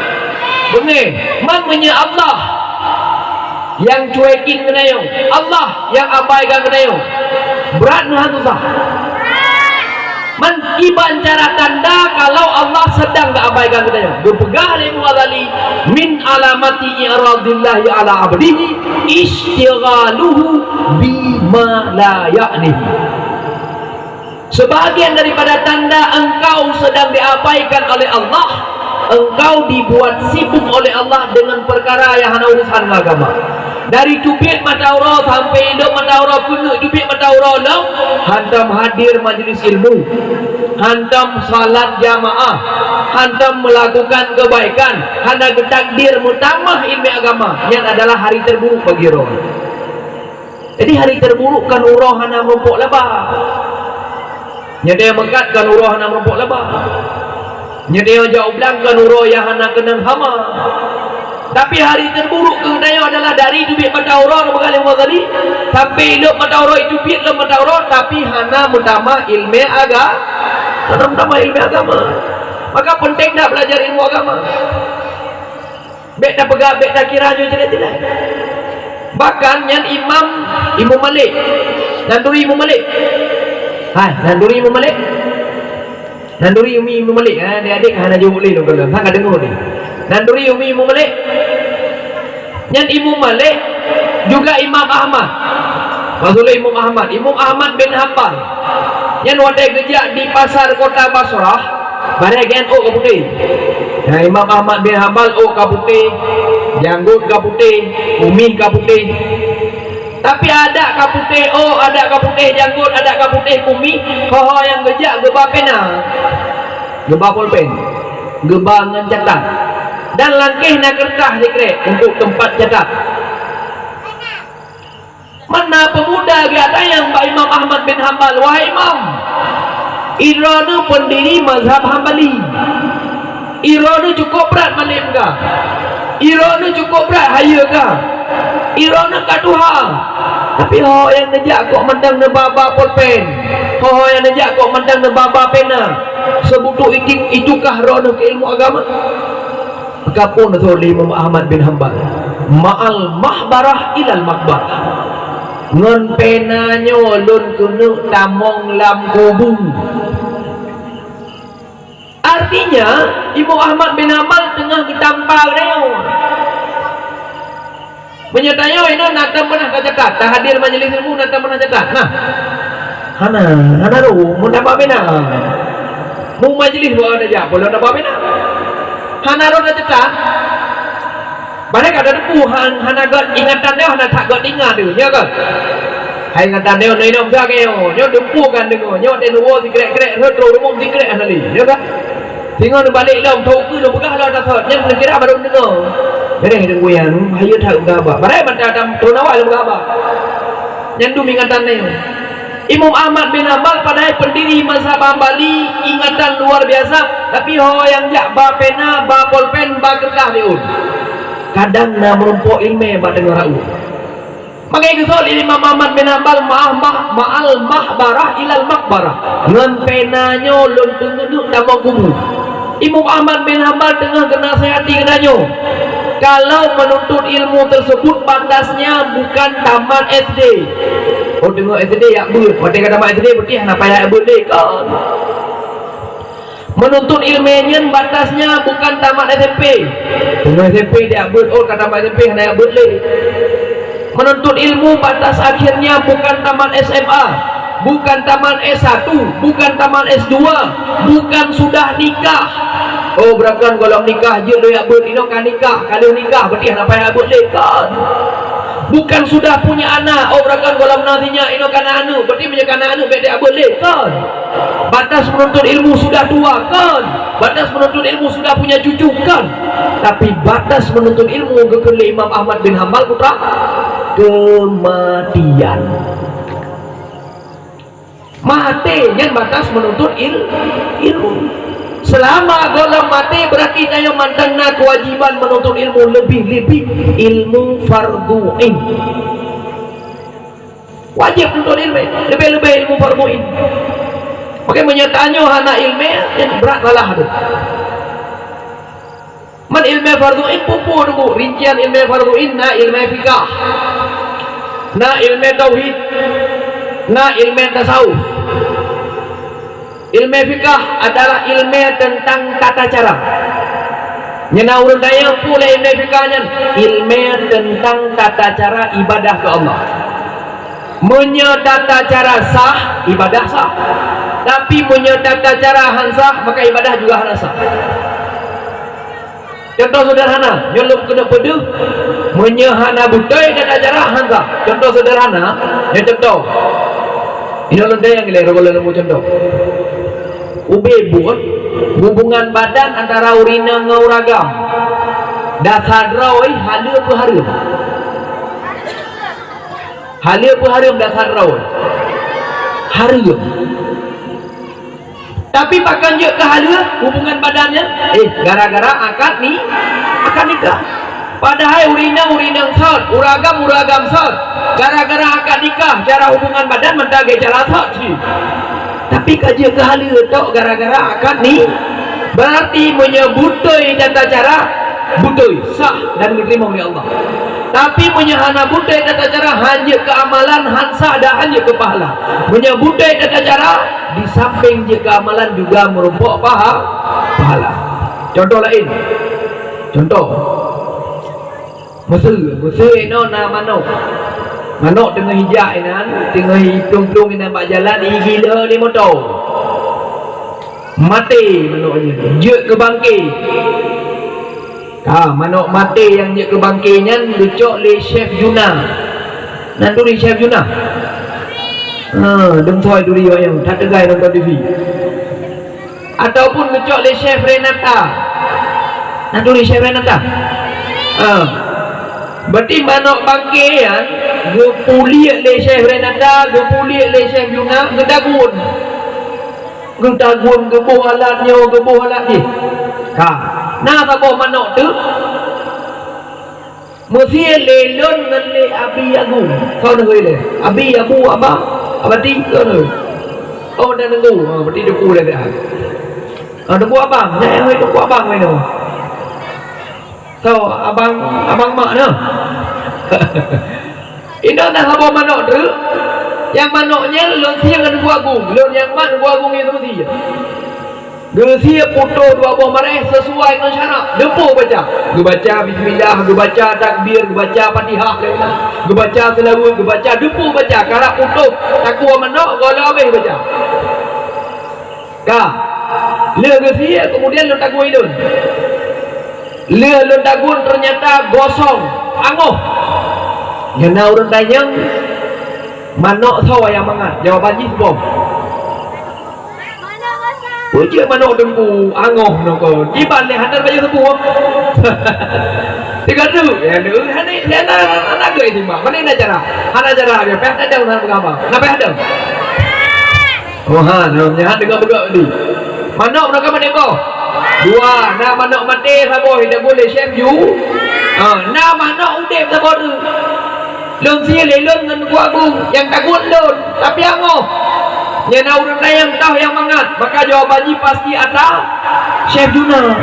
Bengeh. Manya Allah yang cuekin kenayong, Allah yang abaikan kenayong. Berat nah susah. Menkiban cara tanda kalau Allah sedang abaikan kenayong. Berpegah Imam Ghazali min alamati i'radillahi ala abdihi istighaluhu bima la ya'nihi. Sebahagian daripada tanda engkau sedang diabaikan oleh Allah, engkau dibuat sibuk oleh Allah dengan perkara yang hana urusan agama. Dari cubit mata Allah sampai hidup mata Allah kena cubit mata Allah, hantam hadir majlis ilmu, hantam salat jamaah, hantam melakukan kebaikan, hana takdir mutamah ilmu agama. Yang adalah hari terburuk bagi roh. Jadi hari terburuk kan roh hana merumpuk labah. Nyada yang mengkat kan roh hana merumpuk labah. Nyada yang jauh belang kan roh yang hana kenang hama. Tapi hari terburuk kenayo adalah dari dubit mata orang berkali kali sampai hidup mata orang itu dubit le mata orang tapi hana mutama ilmu agama. Maka penting dah belajar ilmu agama. Bek dah pegang, bek dah kira je tidak. Bahkan yang Imam Malik, nanduri Imam Malik. Hai, nanduri Imam Malik. Nanduri Imam Malik, adik-adik hana jauh boleh dong kalau tak dengar ni. Nanduri Imam Malik. Yang Imam Malik juga Imam Ahmad. Maksudnya Imam Ahmad bin Hanbal. Yang wadai kerja di pasar kota Basrah, bahagian O Kabuti. Imam Ahmad bin Hanbal O Kabuti, janggut ke putih, kumis ke putih. Tapi ada ke putih, ada ke putih janggut, ada ke putih kumis. Kau yang gejak geba pena, geba pulpen, geba dengan catat, dan langkih nak kertas dikrek untuk tempat catat. Mana pemuda kata yang Pak Imam Ahmad bin Hanbal, wahai Imam, Iranu pendiri mazhab Hambali. Iranu cukup berat malim kah? Iranu cukup berat haya kah? Iranu katuha. Tapi yang nejak kok mendang nebaba pulpen, yang nejak kok mendang nebaba pena. Sebutu itukah rono ke ilmu agama? Kapun oleh Imam Ahmad bin Hanbal, ma'al mahbarah ilal makbarah. Ngon penanya lun kunu tamong lam kubu. Artinya Ibu Ahmad bin Hanbal tengah ditampal dia. Menyatanya ini nata pernah catat, tak hadir majelis ilmu nata pernah catat. Nah, hana ru mun apa bena. Mu majelis lu ada ja, boleh apa bena. Hana ru catat. Banyak ada depuhan, hana got ingatan dia, hana tak got ingat dia, ya kan? Hai ingatan dia, ni nom sakeo, nyo depu kan dengo, nyo tenuwo sikrek-krek, retro rumong sikrek anali, ya kan? Tinggal balik dalam tau ke, lu begah lah tak sah, yang kira baru dengo. Jadi hidung goyang, hayu tak gaba. Banyak macam dalam tunawal lu gaba. Yang tu ingatan dia. Imam Ahmad bin Hanbal pada pendiri mazhab Hambali, ingatan luar biasa, tapi yang jak ba pena, ba pulpen, ba kertas dia. Kadang nak merumpuk ilmu pada dengar rakyat. Makanya kesal Imam Ahmad bin Hanbal ma'al mahbarah ilal makbarah. Ngan penanya lun tengeduk nama kubu. Imam Ahmad bin Hanbal tengah kena nasihati kenanya. Kalau menuntut ilmu tersebut batasnya bukan taman SD. Oh tengok SD ya ber. Pada kata taman SD berarti nak payah boleh kan. Menuntut ilmunya batasnya bukan tamat SMP. Tengah SMP dia ber. Oh kata tamat SMP nak boleh. Menuntut ilmu batas akhirnya bukan taman SMA, bukan taman S1, bukan taman S2, bukan sudah nikah. Oh berakan kalau nikah je dia ber ini kan nikah. Kalau nikah berarti nak payah boleh kan. Bukan sudah punya anak. Oh berakan kalau nantinya ini kan anak, berarti punya anak dia boleh kan. Batas menuntut ilmu sudah tua kan. Batas menuntut ilmu sudah punya cucu kan. Tapi batas menuntut ilmu ke Imam Ahmad bin Hanbal putra kematian. Mati yang batas menuntut ilmu. Selama golong mati berarti dia mandangna kewajiban menuntut ilmu lebih-lebih ilmu fardhu'in. Wajib menuntut ilmu, lebih-lebih ilmu fardhu'in. Maka menyataannya hana ilmu yang berat salah tu. Man ilmu fardhu'in pupu dulu. Rincian ilmu fardhu'in na ilmu fikah, na ilmu tauhid, na ilmu tasawuf. Ilmu fikah adalah ilmu tentang tata cara. Nyana urang daya pula ilmu fikahnya ilmu tentang tata cara ibadah ke Allah. Punya tata cara sah, ibadah sah. Tapi punya tata cara hansah, maka ibadah juga hansah. Contoh sederhana, nyelum kena peduh, menyahana budaya tata cara hansah. Contoh sederhana, yang contoh. Ini orang yang gila, kalau lembu contoh. Ubebut hubungan badan antara urina dengan uragam. Dasar rawai hala apa harum? Hala apa harum dasar rawai? Harum. Tapi pakan je ke hala hubungan badannya gara-gara akad nikah. Padahal urina sah, uragam sah. Gara-gara akad nikah cara hubungan badan mendagai cara sah. Tapi kaji ke hala tok gara-gara akad ni berarti menyebutoi tata cara butoi sah dan diterima oleh Allah. Tapi menyahana butoi tata cara hanya ke amalan hansah dan hanya ke pahala. Menyebutoi tata cara di samping je ke amalan juga merumpuk pahala. Contoh lain. Contoh. Mesir no nama no. Manok tengah hijak inan, tengah hitung-hitung inan bak jalan gila ni motor. Mati manoknya. Je ke bangkit. manok mati yang dia kebangkinya lucok le chef Juna. Nan duri chef Juna. Dem thoi duri yang tak tegai nonton TV. Ataupun lucok le chef Renata. Nan duri chef Renata. Berarti manok bangkian gepuliak le chef Renata, gepuliak le chef Juna, gedagun. Gedagun gebuh alatnya, gebuh alat ni. Nah apa manok tu mesti lelon dengan le abi agu kau nak le abi abu abah abadi kau nak oh dah nunggu berarti dia pula dah nunggu abang jangan nunggu abang main tu so abang mak no ini dah apa manok tu yang manoknya lon siang dengan nunggu agung lon yang mak nunggu agung itu mesti Gesia foto dua buah marah sesuai dengan syarat. Depo baca. Gue baca bismillah, gue baca takbir, gue baca Fatihah, gue baca selawat, gue baca depo baca. Kalau foto takwa menok kalau habis baca. Ka. Le gesia kemudian lu takwa itu. Le lu takwa ternyata gosong, angoh. Yang orang tanya manok sawa yang mangat. Jawabannya sebab. Ujia manok dengku angoh noko jiban le handar baju sepuh tiga tu ya tu hani anak gue itu mak mana cara dia peh ada orang berapa ngapa ada oh namanya dengan berapa ni manok nak mana kau dua nah manok mati sabo tidak boleh chef you nah manok udep sabo tu lon sia lelon dengan gua agung yang takut lon tapi angoh yang orang yang tahu yang mangat maka jawabannya pasti ada chef Juna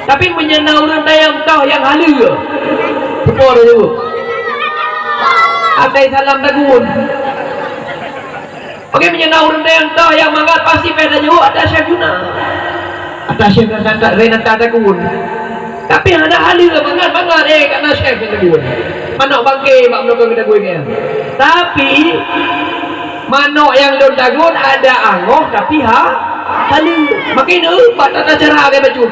tapi menyenang orang yang tahu yang halu apa dia tu ada salam dagun okey menyenang orang yang tahu yang mangat pasti pada jawab ada chef Juna ada chef Renata dagun tapi ada halu mangat kerana chef dagun manok bangke mak menokong dagun ni tapi manok yang don dagun ada angoh tapi halu makin tata cara ke baju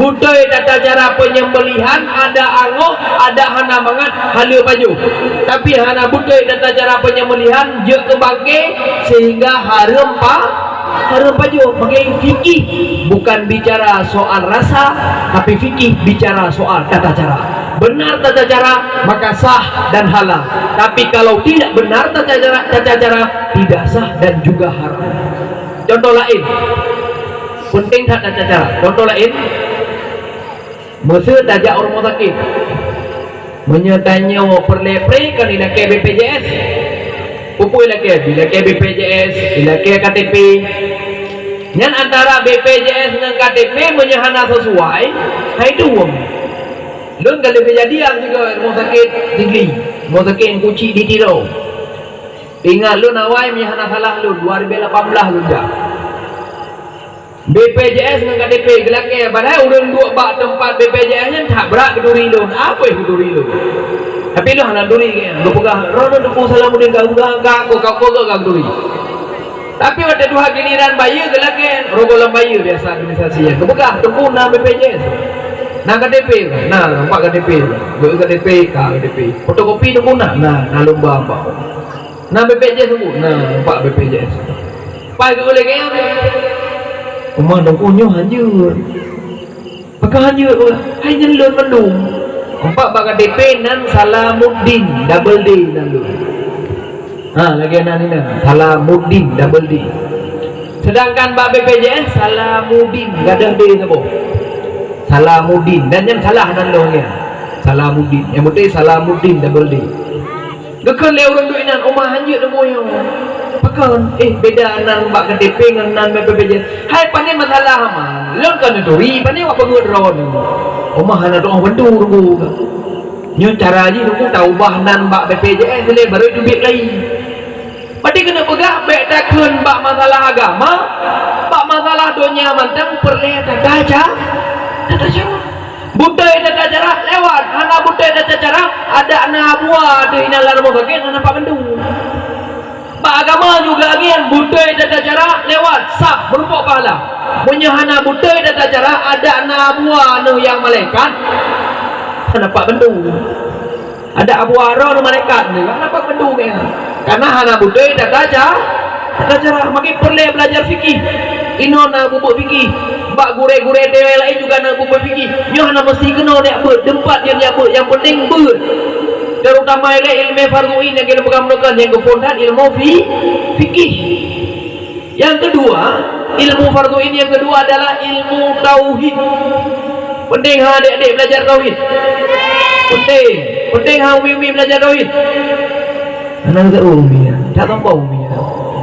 budaya tata cara penyembelihan ada angoh ada hana mangat halu baju tapi hana budaya tata cara penyembelihan je kebangke sehingga harum baju makin fikih bukan bicara soal rasa tapi fikih bicara soal tata cara benar tata cara maka sah dan halal tapi kalau tidak benar tata cara tidak sah dan juga haram. Contoh lain penting tak tata cara contoh lain mesti tajak orang sakit menyertanya perlepre kan ilake BPJS pupuk ilake BPJS ilake KTP yang antara BPJS dengan KTP menyahana sesuai hai dua lun kalau kejadian juga rumah sakit tinggi rumah sakit kunci di Tiro ingat lun awai menyahana salah lun 2018 lun dah BPJS dengan KTP gelaknya padahal udah dua bak tempat BPJS nya tak berat keduri lun apa yang keduri lun tapi lu hana duri kan lu pegang rono depu salamuddin kau keduri tapi ada dua giliran bayi gelaknya rogolan bayi biasa administrasi yang kepegang tempuh na BPJS nah KTP nah nampak KTP buat KTP fotokopi tu pun nah lomba apa nah BPJS tu nah nampak BPJS pai ke oleh kaya rumah dong kunyo hanjur pakai hanjur hai nyelun mendung nampak KTP nan Salamuddin double D nan lu lagi nan ini Salamuddin double D sedangkan BPJS Salamuddin gadah D sabo Salamuddin dan yang salah nan lohnya Salamuddin yang penting Salamuddin double D gekon le orang duit nan omah hanjut demoyo pakan beda nan bak KTP dengan nan BPJS hai pandai masalah mah lon kan duri pandai apa ngedron omah hana doa wendu tunggu nyo cara ji tunggu tahu bah nan bak BPJS le baru duit lain padi kena pegak bek takun bak masalah agama bak masalah dunia mantang perle tata cara budaya tata cara lewat hana budaya tata cara ada anak buah di dalam rumah sakit hana pak bendung agama juga kan budaya tata cara lewat sah berupa pahala. Menyahana budaya tata cara ada anak buah yang malaikat nampak bendu. Ada abu arah malaikat ni nampak bendu kan. Karena hana budaya tata cara makin perlu belajar fikih. Ino na bubuk fikih. Bak gure-gure dewe lain juga na bubuk fikih. Nyo hana mesti kena dia ber tempat yang yang penting ber. Terutama ilmu fardhu'in yang kita pegang melakukan yang kefondan ilmu fikih. Yang kedua, ilmu fardhu'in yang kedua adalah ilmu tauhid. Penting ha adik-adik belajar tauhid. Penting ha umi belajar tauhid. Anak tak umi, tak tahu umi.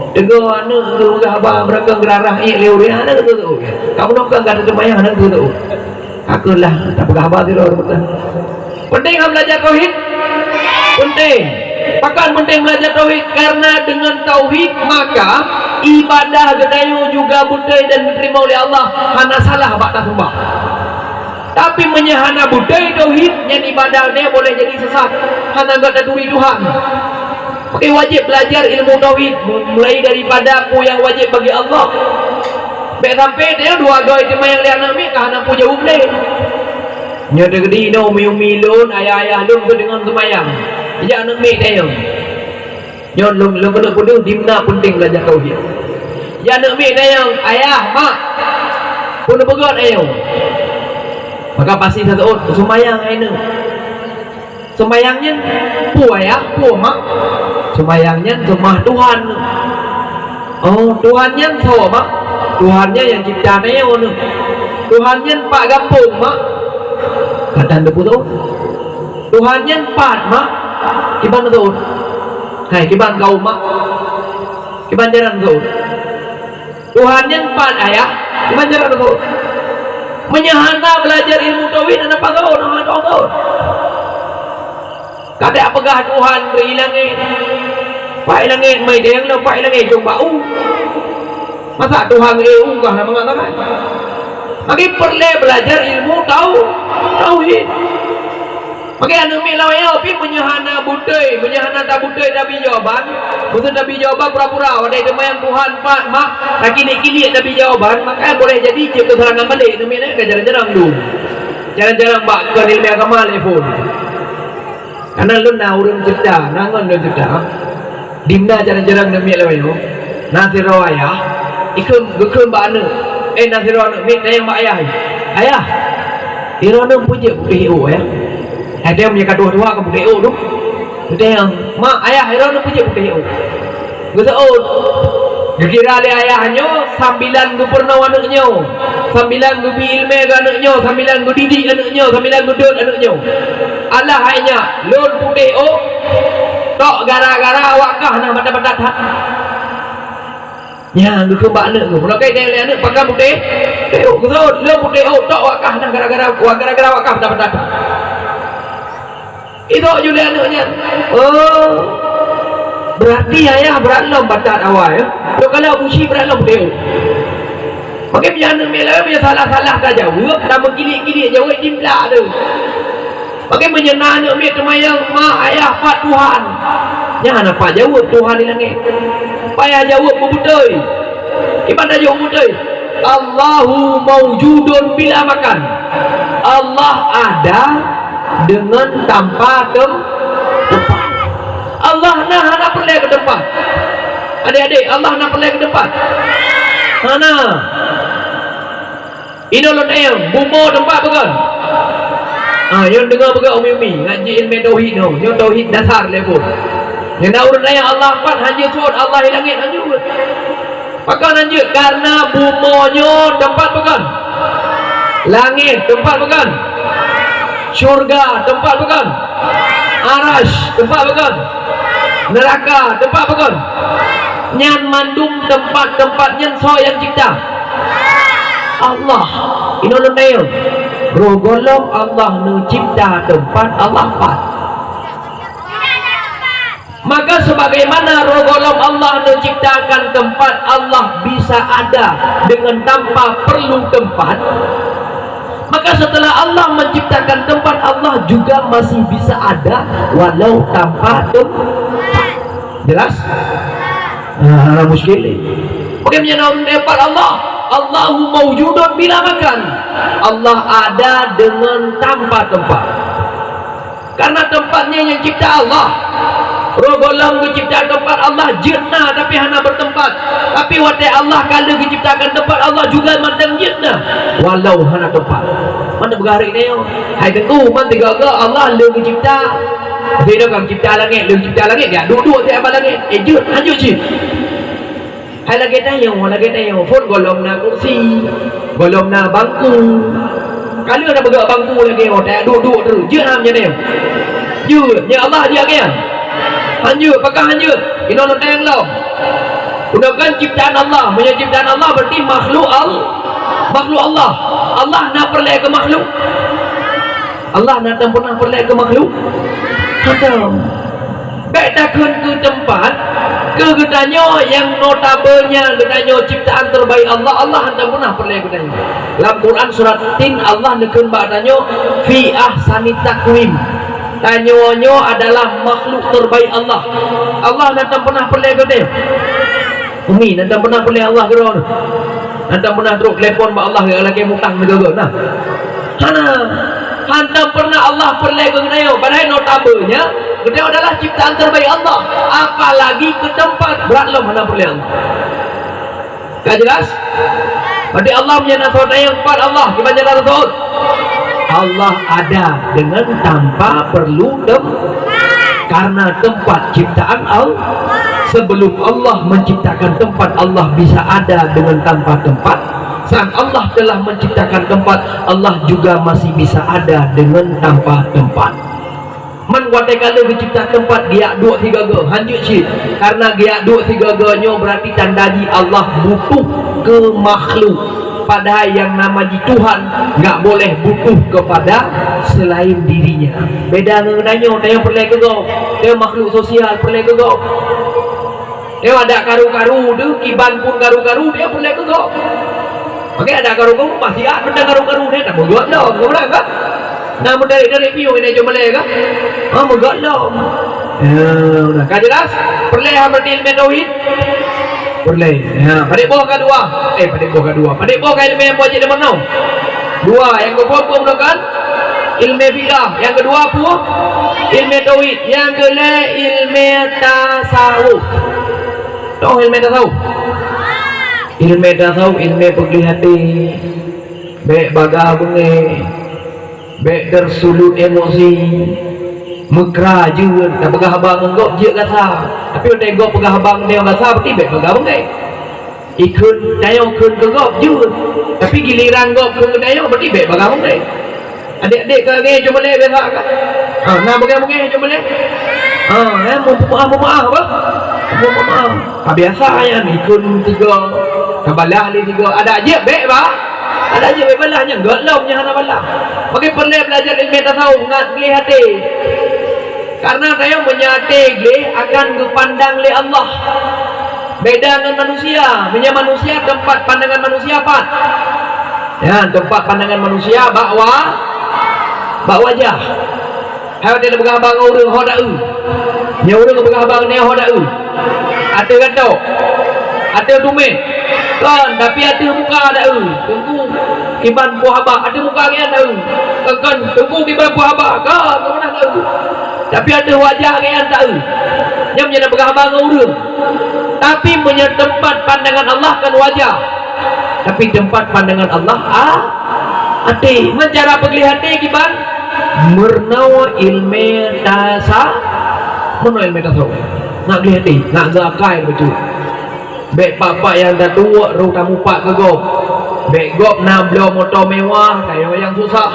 Dengar anak tu abang mereka gerarah leu dia anak tu tu. Kamu nak kan ada semayang anak tu tu. Akulah tak pegang abang tu betul. Penting ha belajar tauhid. Penting. Bahkan penting belajar tauhid karena dengan tauhid maka ibadah gedayu juga budaya dan diterima oleh Allah. Hana salah bak tak sembah. Tapi menyahana budaya tauhid yang ibadahnya boleh jadi sesat. Hana enggak taturi Tuhan. Oke, wajib belajar ilmu tauhid mulai daripada apa yang wajib bagi Allah. Baik sampai dia dua goi yang lihat nak mik hana punya boleh. Nya de gedi no umi lun ayah lun dengan semayang. Ya anak mik dia. Nya lun kena kudu dimna penting belajar tauhid. Ya anak mik dia ayah mak pun begot ayo. Maka pasti satu semayang aina. Semayangnya pu ayah pu mak. Semayangnya semah Tuhan. Oh Tuhannya so mak. Tuhannya yang cipta dia ono. Tuhannya pak gampung mak. Kadang depu tu. Tuhannya pat mak. Kiban tu. Hai kiban kau mak. Kiban jalan tu. Tuhannya pat ayah. Kiban jalan tu. Menyahana belajar ilmu tauhid dan apa tahu nama tahu. Kada pegah Tuhan berhilangin. Pak hilangin mai dia yang pak hilangin coba masa Tuhan kah nak mengatakan. Maki perlu belajar ilmu tauhid. Maki anu mi lawan api menyahana budaya, menyahana tak budaya tapi jawaban. Maksud tapi jawaban pura-pura wadai kemayang Tuhan pak mak nak kini tapi jawaban maka boleh jadi cipta serangan balik tu mi nak jarang-jarang dulu. Jarang-jarang bak ke ilmu agama telefon. Karena lu na urang cipta, nangon lu cipta. Dimna jarang-jarang demi lawan nasi rawaya ikut gekem bana nasi rawaya mi tayang mak ayah. Ayah. Irona punya PO ya. Ada punya kedua-dua ke PO tu. Dia yang mak ayah irona punya PO. Gesaut. Dikira le ayahnya sambilan gubernur anaknya. Sambilan gubi ilmu anaknya, sambilan gudidik anaknya, sambilan gudut anaknya. Allah hanya lon PO tok gara-gara awakah nak badak-badak hak. Ya, lu kebak nak tu. Kalau kai dia anak pakai putih. Tengok kesot, lu putih tok awakah nak gara-gara awakah badak-badak. Itu juga anaknya. Oh. Berarti ayah beralam badak awal ya. Kalau busi beralam putih. Pakai biar anak mela biar salah-salah dah jawab, dah mengkilik-kilik jawab dimla tu. Pakai menyenang anak mik temayang mak ayah pak Tuhan. Jangan apa jawab Tuhan di langit. Payah jawab bebutai. Gimana jawab bebutai? Allahu maujudun bila makan. Allah ada dengan tanpa tempat. Allah nak pergi ke tempat. Adik-adik, Allah nak pergi ke tempat. Mana? Ini lon ayam, bumbu tempat bukan? Yang dengar juga umi-umi ngaji ilmu tauhid no. Yang tauhid dasar level. Yang nak urut ayat Allah empat hanya surat Allah di langit lanjut. Maka lanjut karena bumonya tempat bukan? Langit tempat bukan? Syurga tempat bukan? Arash tempat bukan? Neraka tempat bukan? Nyan mandum tempat-tempat nyan so yang cipta. Allah. Ini ulun ayam. Rogolong Allah nu cipta tempat Allah empat. Maka sebagaimana rogolong Allah nu ciptakan tempat Allah bisa ada dengan tanpa perlu tempat. Maka setelah Allah menciptakan tempat Allah juga masih bisa ada walau tanpa tempat. Jelas? Muskil ni. Bagaimana tempat Allah? Allahu mawjudun bila makan. Allah ada dengan tanpa tempat. Karena tempatnya yang cipta Allah. Rogolam menciptakan tempat Allah jenah tapi hana bertempat. Tapi waktu Allah kalau menciptakan tempat Allah juga mandang jenah walau hana tempat. Mana bergari ni yo. Hai tentu man tiga Allah le mencipta. Dia kan cipta langit, le cipta langit dia duduk di atas langit. Jut lanjut je. Hai lagi tayo, phone golong na kursi, golong na bangku. Kalau ada bergerak bangku lagi, tak duduk terus. Je ham je ni. Je, ya Allah dia kan. Hanya pakai hanya ino noteng lo. Gunakan ciptaan Allah. Punya ciptaan Allah berarti makhluk Allah. Allah nak perleh ke makhluk. Allah nak pernah perleh ke makhluk. Hadam. Baik takkan ke tempat ketanya yang notabelnya ketanya ciptaan terbaik Allah. Allah hendak pernah perleh ketanya. Dalam Quran surat Tin Allah nekun badanya fi ahsani taqwim. Tanyo adalah makhluk terbaik Allah. Allah nanti pernah perleh ke dia? Umi nanti pernah perleh Allah ke dia? Nanti pernah teruk telefon buat Allah ke lagi mutang negara nah. Nanti pernah Allah perleh ke dia? Padahal notabelnya dia adalah ciptaan terbaik Allah. Apalagi ke tempat berat lah mana perleh Allah. Tak jelas? Berarti Allah punya nasihat yang empat Allah. Kita baca Rasul. Allah ada dengan tanpa perlu karena tempat ciptaan Allah. Sebelum Allah menciptakan tempat, Allah bisa ada dengan tanpa tempat. Saat Allah telah menciptakan tempat, Allah juga masih bisa ada dengan tanpa tempat. Man watai kalau mencipta tempat dia 2-3 go hanjut sih. Karena dia 2-3 go berarti tandaji Allah butuh ke makhluk. Padahal yang nama Tuhan nggak boleh butuh kepada selain dirinya. Beda dengan dia perlu ke kau. Dia makhluk sosial perlu ke kau. Dia ada karu-karu tu, kiban pun karu-karu dia perlu ke kau. Okey ada karu-karu masih ada benda karu-karu dia tak buat dah. Kau boleh tak? Nah dari piu ini cuma leh kan? Mogok dah. Udah kan jelas? Perlu berarti ilmu tauhid. Boleh. Ha, padik boh kedua. Padik boh ilmu yang wajib dan mana? Dua. Yang kedua menggunakan ilmu fiqh. Yang kedua apa? Ilmu tauhid. Yang kedua ilmu tasawuf. Tahu ilmu tasawuf? Ilmu tasawuf ilmu pergi hati. Baik bagah bunyi. Baik tersulut emosi. Mekra je tak pegah abang engkau je kata. Tapi udah engkau pegah abang dia kata berarti baik pegah abang deh. Ikut dayong kun ke engkau je. Tapi giliran engkau kun dayong berarti baik pegah abang deh. Adik-adik ke ngai cuma leh biasa kan. Nah bagaimana cuma leh. Mau maaf apa? Mau maaf. Biasa ya ikut 3 kabalah ni 3 ada aje baik ba? Ada aje baik balahnya enggak lomnya hana balah. Bagi perlu belajar ilmu tasawuf ngat lihat hati. Karena saya menyati akan dipandang oleh Allah. Beda dengan manusia. Punya manusia tempat pandangan manusia apa? Ya, tempat pandangan manusia bak wajah. Hai dia bergabang orang hodau. Nya orang bergabang ni hodau. Ada gato. Ada tumen. Kan tapi ada muka ada. Tunggu kiban buah haba ada muka dia tahu. Kan tunggu kiban buah haba kan kau mana tahu. Tapi ada wajah yang tahu. Yang menjadi bergabang orang. Tapi punya tempat pandangan Allah kan wajah. Tapi tempat pandangan Allah hati. Mencara perlihatan kiban mernawa ilmu tasawuf. Mana ilmu tasawuf? Nak lihati, nak zakai betul. Baik papa yang dah tua, ru kamu pak ke gop. Baik gop nak beli motor mewah, kayo yang susah.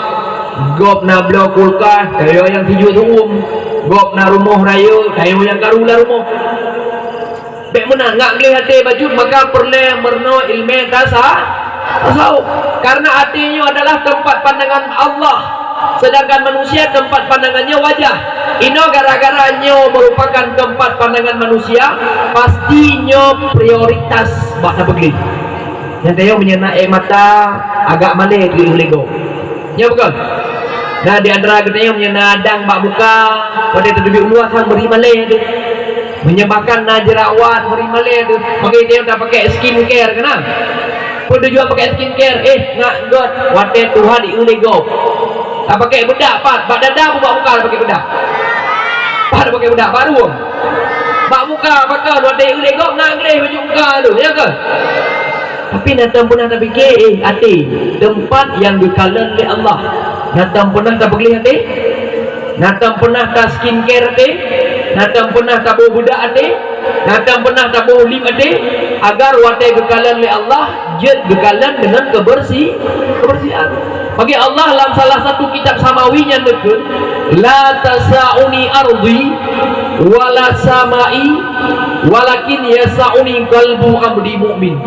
Gop nak beli kulkas, kayo yang 7 room. Gop nak rumah raya, kayo yang karulah rumah. Baik mana nak lihati baju maka perlu merno ilmu tasawuf. Karena hatinya adalah tempat pandangan Allah. Sedangkan manusia tempat pandangannya wajah. Ini gara-garanya merupakan tempat pandangan manusia, pastinya prioritas bakal begini. Yang dia menyenai mata agak malih di lego. Ya betul. Nah di antara kita yang menyenai adang bak buka, pada terlebih luas sang beri malih dia. menyebabkan jerawat beri malai tu maka dia dah pakai skincare kena pun dia jual pakai skincare nak god wate Tuhan diulego tak pakai bedak pat bak dada buat muka pakai bedak pat pakai bedak baru bak muka pakai wate ulego nak geleh baju muka tu ya ke tapi natang pernah tak fikir hati tempat yang dikalan oleh Allah natang pernah tak pergi hati natang pernah tak skincare hati natang pernah tak bau budak hati natang pernah tak bau lip hati agar watai kekalan oleh Allah jad kekalan dengan kebersihan bagi Allah dalam salah satu kitab samawinya nekun la tasa'uni ardi wala samai walakin yasa'uni qalbu abdi mu'min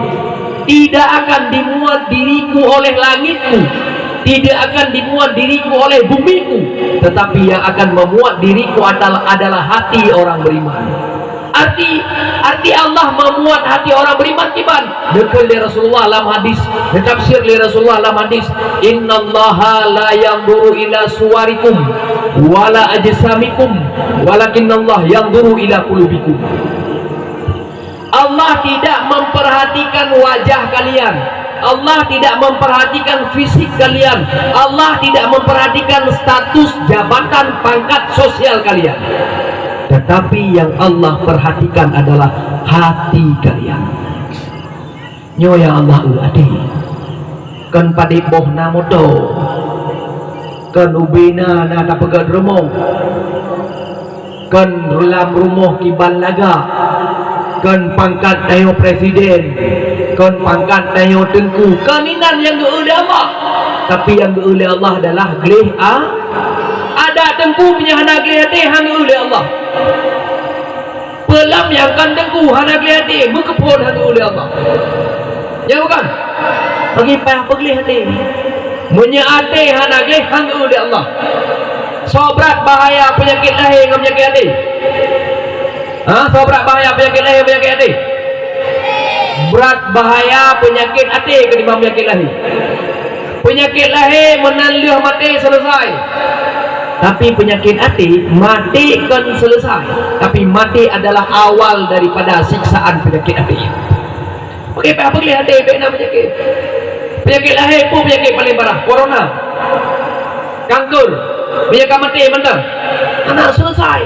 tidak akan dimuat diriku oleh langitku tidak akan dimuat diriku oleh bumiku tetapi yang akan memuat diriku adalah hati orang beriman arti Allah memuat hati orang beriman kiban dekul li Rasulullah dalam hadis tafsir li Rasulullah dalam hadis innallaha la yanzuru ila suwarikum wala ajsamikum walakinallah yanzuru ila qulubikum Allah tidak memperhatikan wajah kalian Allah tidak memperhatikan fisik kalian Allah tidak memperhatikan status jabatan pangkat sosial kalian tetapi yang Allah perhatikan adalah hati kalian nyo yang Allah adi kan pada boh namoto kan ubina na tapagad rumong kan dalam rumah kibal laga kan pangkat tayo presiden kan pangkat tayo tengku kaninan yang oleh Allah tapi yang oleh Allah adalah gelih ada tengku punya hana gelih hati hang oleh Allah pelam yang kan tengku hana gelih hati berkepun hang oleh Allah ya bukan bagi payah pegelih hati menyaati hana gelih hang oleh Allah sobrat bahaya penyakit lahir dengan penyakit hati sobrat bahaya penyakit lahir penyakit hati berat bahaya penyakit hati ketimbang penyakit lahir penyakit lahir menanlih mati selesai tapi penyakit hati mati kan selesai tapi mati adalah awal daripada siksaan penyakit hati okey apa boleh hati bina penyakit lahir pun penyakit paling parah corona kanker penyakit mati mana anak selesai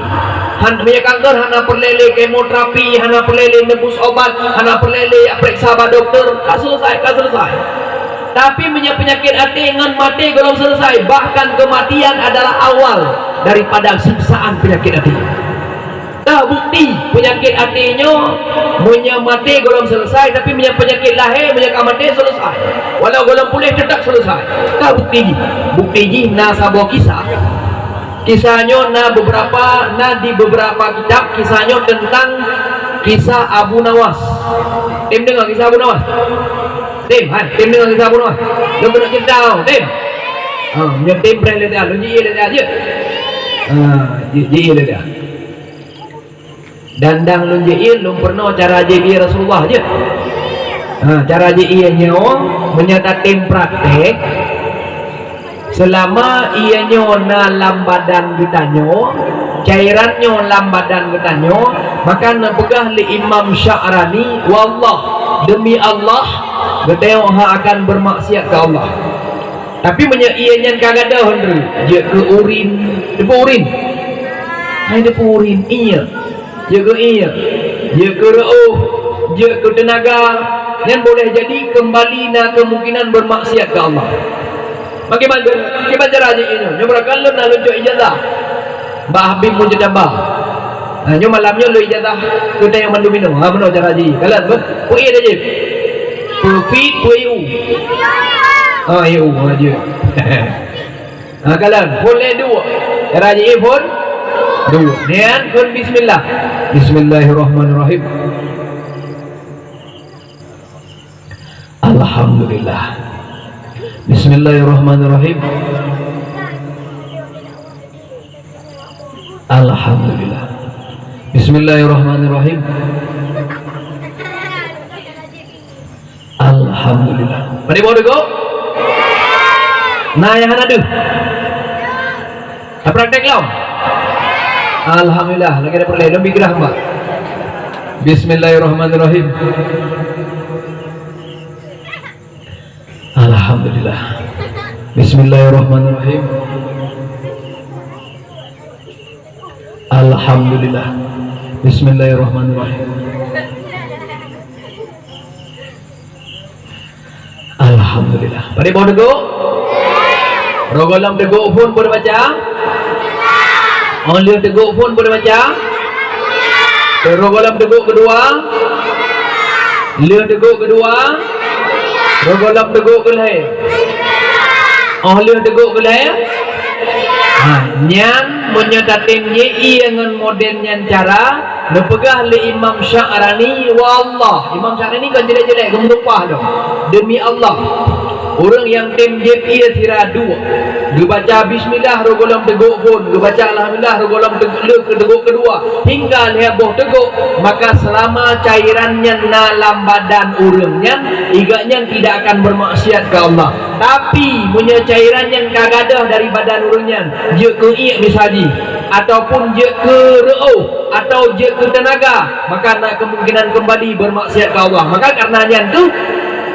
punya kanker hana perlele kemoterapi hana perlele nebus obat hana perlele periksa doktor tak selesai tapi punya penyakit hati dengan mati belum selesai bahkan kematian adalah awal daripada siksaan penyakit hati dah bukti penyakit hatinya punya mati belum selesai tapi punya penyakit lahir punya mati selesai walau belum pulih tetap selesai dah bukti na sabo kisahnya di beberapa kitab kisahnya tentang kisah Abu Nawas tim dengar kisah Abu Nawas tim dengar kisah Abu Nawas lu kena cerita tim punya tim brand dia lu ji dia aja ji dia dandang lu ji lu pernah cara ji Rasulullah aja cara ji nya menyata tim praktek selama ianya dalam badan kitanya cairannya dalam badan kitanya maka napegah li Imam Sya'rani wallah demi Allah gedeo akan bermaksiat ke Allah tapi punya ianya kagak ada henry dia ke urin dia ke urin iya dia ke reuh dia ke tenaga yang boleh jadi kembali na kemungkinan bermaksiat ke Allah bagaimana cara aja ini nyoba kalau nak lunjuk ijazah Mbak Habib pun jadabah nyoba malamnya lu ijazah kita yang mandu minum benar cara aja kalian pui ada je profit pui eu aja kalian boleh dua cara aja pun dua nian pun bismillah bismillahirrahmanirrahim alhamdulillah bismillahirrahmanirrahim alhamdulillah bismillahirrahmanirrahim alhamdulillah mari mau go nah yang ada praktek lo alhamdulillah lagi ada perleh lebih gerah mbak Bismillahirrahmanirrahim. Alhamdulillah. Bismillahirrahmanirrahim. Alhamdulillah. Bismillahirrahmanirrahim. Alhamdulillah. Pada bawah teguk. Rogolam teguk pun boleh baca. Only teguk pun boleh baca. Rogolam teguk kedua. Lihat teguk kedua. Rogolam teguk kelai. Only teguk kelai. Nyan menyatakan ye dengan modelnya cara nepegah le Imam Sya'rani wallah. Imam Sya'rani kan jelek-jelek gemumpah dong. Demi Allah. Orang yang tem JPA sirah dua. Dia baca bismillah rogolam teguk pun, dia baca alhamdulillah rogolam teguk kedua hingga heboh teguk, maka selama cairannya dalam badan orangnya igaknya tidak akan bermaksiat ke Allah. Tapi punya cairan yang kagadah dari badan orangnya je ke iak misaji ataupun je ke reuh atau je ke tenaga, maka nak kemungkinan kembali bermaksiat ke Allah. Maka karenanya tu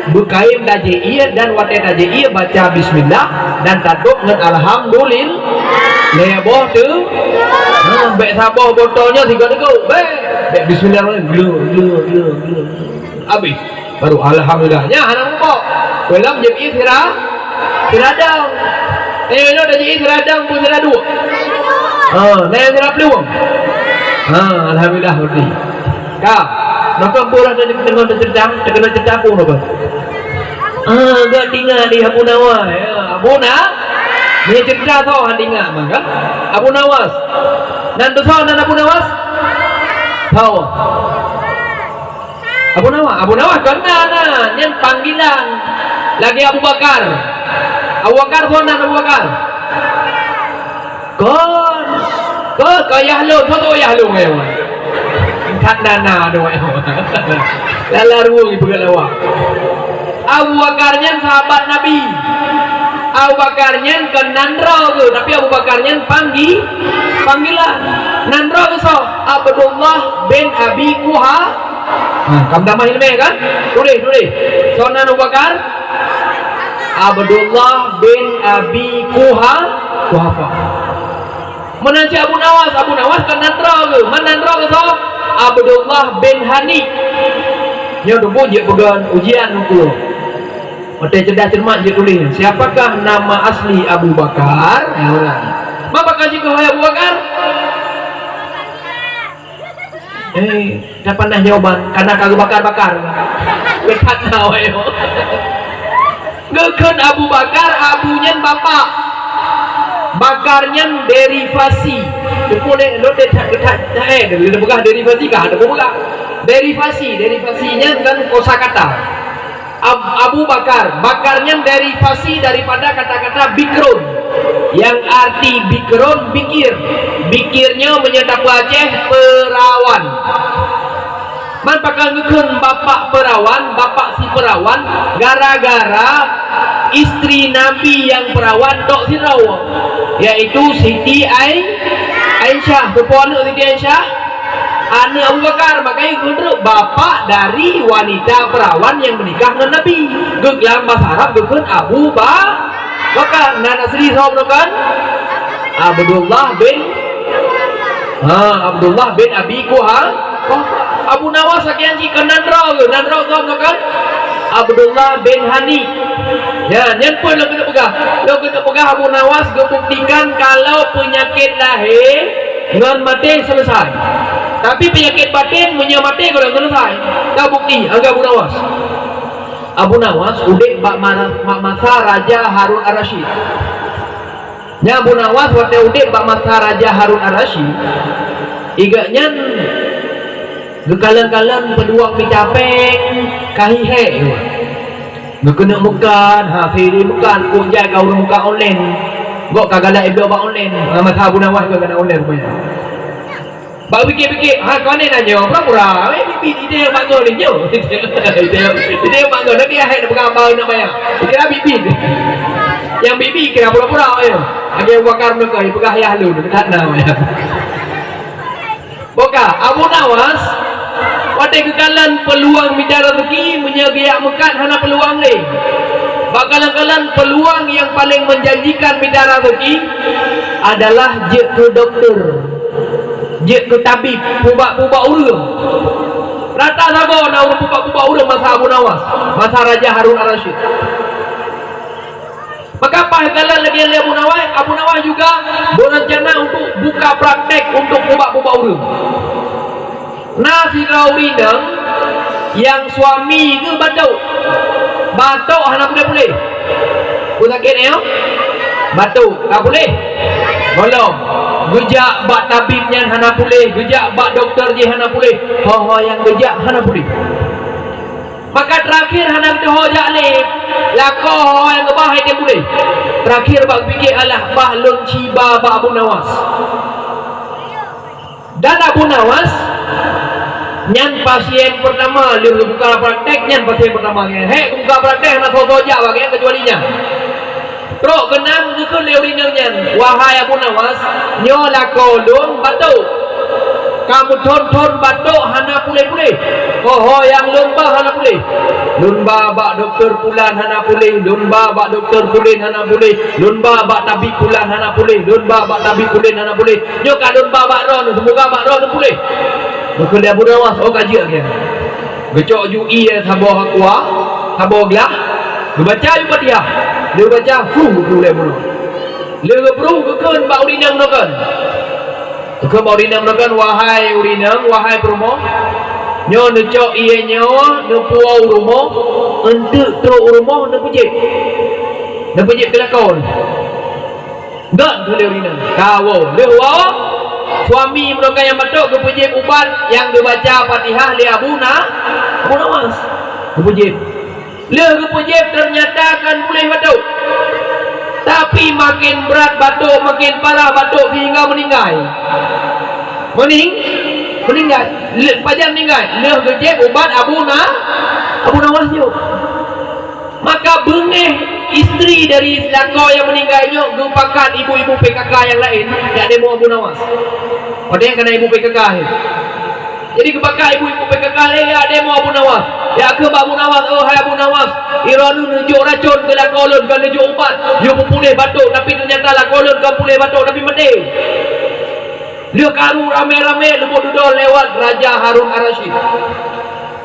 bukaim daji'iyah dan wadah daji'iyah baca bismillah dan tatuk dengan alhamdulillah leboh tu baik sabah botolnya 3 teguk baik bismillahirrahmanirrahim habis baru alhamdulillahnya anak mumpok dalam jami'iyah tiradang lo daji'iyah tiradang pun tiradua naya tirad peluang alhamdulillah berarti kak maka pula dengan cerita pun apa gak tinggal di Abu Nawas ya. Abu dia cerita tau tinggal maka Abu Nawas dan tu tau dan Abu Nawas tau Abu Nawas kena yang panggilan lagi Abu Bakar tau dan Abu Bakar kau yahlu tau yahlu kan dana doa lalar ibu galawak Abu Bakarnya sahabat Nabi. Abu Bakarnya ke Nandra tu, tapi Abu Bakarnya panggilan. Nandra tu so Abdullah bin Abi Kuha. Kamu tambah ilmu kan? Tulis. So Abu Bakar Abdullah bin Abi Kuhafa. Menanci Abu Nawas ke Nandra tu. Nandra tu so Abdullah bin Hani. Yang tu je pegang ujian tu. Mata cerdas cermat je tulis. Siapakah nama asli Abu Bakar? Apa bakal juga Abu Bakar? Tak pernah jawaban karena kagak bakar. Dekat tahu ayo. Ngeken Abu Bakar, abunya bapak. Bakarnya derivasi. Boleh lo dekat dia bukan derivasi kah? Ada bukan? Derivasinya kan kosakata. Abu Bakar, bakarnya derivasi daripada kata-kata bikrun yang arti bikrun bikirnya menyatakan Aceh perawan. Man pakal ngekun bapak perawan, bapak si perawan gara-gara istri Nabi yang perawan tok sirau, yaitu Siti Aisyah, perempuan Siti Aisyah anak Abu Bakar. Makanya gundruk bapak dari wanita perawan yang menikah dengan Nabi. Geglam bahasa Arab gekun Abu Bakar. Nana asli sahabat kan Abdullah bin Abi Kuha. Abu Nawas sekian si Nandra sahabat kan Abdullah bin Hani. Ya, yang pun lo kena pegah Abu Nawas buktikan kalau penyakit lahir dengan mati selesai. Tapi penyakit batin punya mati kalau selesai. Dah bukti agak Abu Nawas udah masa Raja Harun Ar-Rasyid. Nya Abu Nawas waktu udah masa Raja Harun Ar-Rasyid. Igaknya gekalan-kalan peluang mencapeng kahihe. Ngekena mukan, hafiri mukan, kunjai kau muka online. Gok kagak ibu abang online. Masa Abu Nawas kagak online punya. Bak fikir-fikir, kau ni nanya pura-pura. Bibi dia yang bangun ni je. Dia yang bangun nanti akhir nak pegang abang nak bayar. Kira bibi. Yang bibi kira pura-pura je. Ada Bakar mereka, pegang ayah lu, dekat nak bayar. Boka, Abu Nawas Pada kekalan peluang bidara rezeki menyegiak mekat hana peluang ni. Bakalan-kalan peluang yang paling menjanjikan bidara rezeki adalah je ke doktor, je ke tabib, pubak-pubak urang. Rata sabar nak urut pubak-pubak urang masa Abu Nawas, masa Raja Harun Ar-Rasyid. Maka apa kekalan lagi Abu Nawas juga berencana untuk buka praktek untuk pubak-pubak urang. Nasi kaurinang yang suami ke batuk hana boleh pun sakit ni batuk tak boleh belum gejak bak tabibnya hana boleh, gejak bak doktor je hana boleh, yang gejak hana boleh. Maka terakhir hana kita hojak leh lakoh yang kebahai dia boleh. Terakhir bak fikir alah bahlun ciba bak Abu Nawas. Dan Abu Nawas nyan pasien pertama dia buka praktek, nyan pasien pertama buka praktek nak sojak bagi kecuali nya teruk kenang ke leurina nyan. Wahai Abu Nawas, nyo lakolun batuk, kamu ton batuk hana pulih-pulih. Yang lumba hana pulih, lumba bak doktor pulan hana pulih, lumba bak doktor pulin hana pulih, lumba bak tabib pulan hana pulih, lumba bak tabib pulin hana pulih. Nyo ka lumba bak ron, semoga bak ron pulih. Maka dia Abu Nawas kaji lagi. Gecok jui sabar aqua, sabar gelah. Dia baca ju Fatihah. Dia baca fu boleh mulu. Dia gebru kekeun bak urinang nokan. Kekeun bak urinang nokan wahai urinang, wahai perumoh. Nyo necok ieu nyo ne puau rumoh, entuk tro rumoh ne pujik. Ne pujik kelakon. Dan boleh urinang. Kawo, dia suami mereka yang batuk kepujib ubat yang dibaca Fatihah li Abu Nawas kepujib le kepujib ternyata akan boleh batuk, tapi makin berat batuk, makin parah batuk sehingga meninggal. Pajak meninggal le kepujib ubat Abu Nawas yuk. Maka bengeh isteri dari lako yang meninggalnya gempakan ibu-ibu PKK yang lain yang demo Abu Nawas. Ada yang kena ibu PKK ni. Jadi gempakan ibu-ibu PKK lain yang demo Abu Nawas. Ya ke Abu Nawas, hai Abu Nawas, iranu nunjuk racun ke lakolon kan nunjuk ubat, dia pulih batuk tapi ternyata lakolon kan pulih batuk tapi mati. Dia karu rame-rame lebut duduk lewat Raja Harun Ar-Rasyid.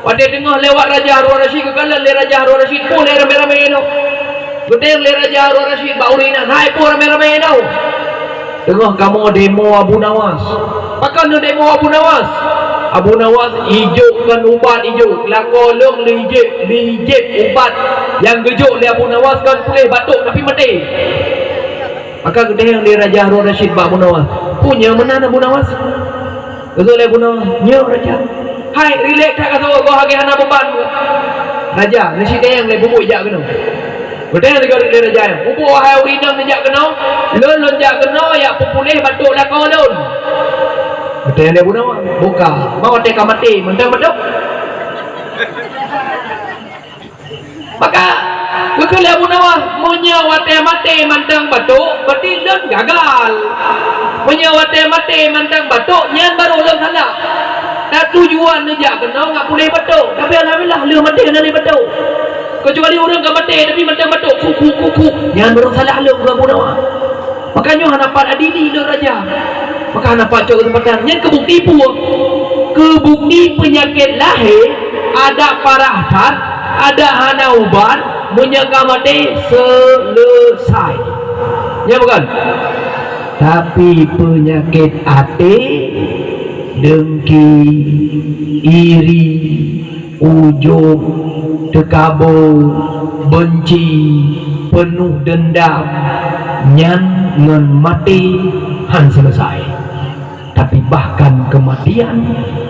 Pada tengah lewat Raja Harun Ar-Rasyid kekalan le Raja Harun Ar-Rasyid pun le rame-rame no. Betul le Raja Harun Ar-Rasyid baurinan hai pun rame-rame no. Tengah kamu demo Abu Nawas. Pakai no demo Abu Nawas. Abu Nawas hijaukan ubat hijau. Lakolong le hijau ubat yang gejuk le Abu Nawas kan boleh batuk tapi mati. Maka gede yang le Raja Harun Ar-Rasyid Abu Nawas. Punya mana Abu Nawas? Betul le Abu Nawas. Nyo Raja. Hai, relax tak kata kau hagi hana beban. Raja, nasi yang le bubuk jak kena. Betul juga le raja. Bubuk wahai urinang jak kena. Lon jak kena ya pupulih batuk lah kau lon. Betul le buna buka. Mau teka mati, mentang batuk. Maka betul le buna punya wate mati mentang batuk, berarti lon gagal. Punya wate mati mentang batuk, nyan baru lon salah. Tak tujuan nejak kena enggak boleh batuk. Tapi alhamdulillah dia mati kena ni batuk. Kecuali orang enggak mati tapi mentang batuk kuku. Yang baru salah lu Abu Nawas. Makanya hanapan adili le raja. Maka hanapan cok tempatan yang kebukti pun. Kebukti penyakit lahir ada parahat, ada hana ubat, menyangka mati selesai. Ya bukan? Tapi penyakit hati, dengki, iri, ujub, tekabur, benci, penuh dendam, nyan ngan mati han selesai. Tapi bahkan kematian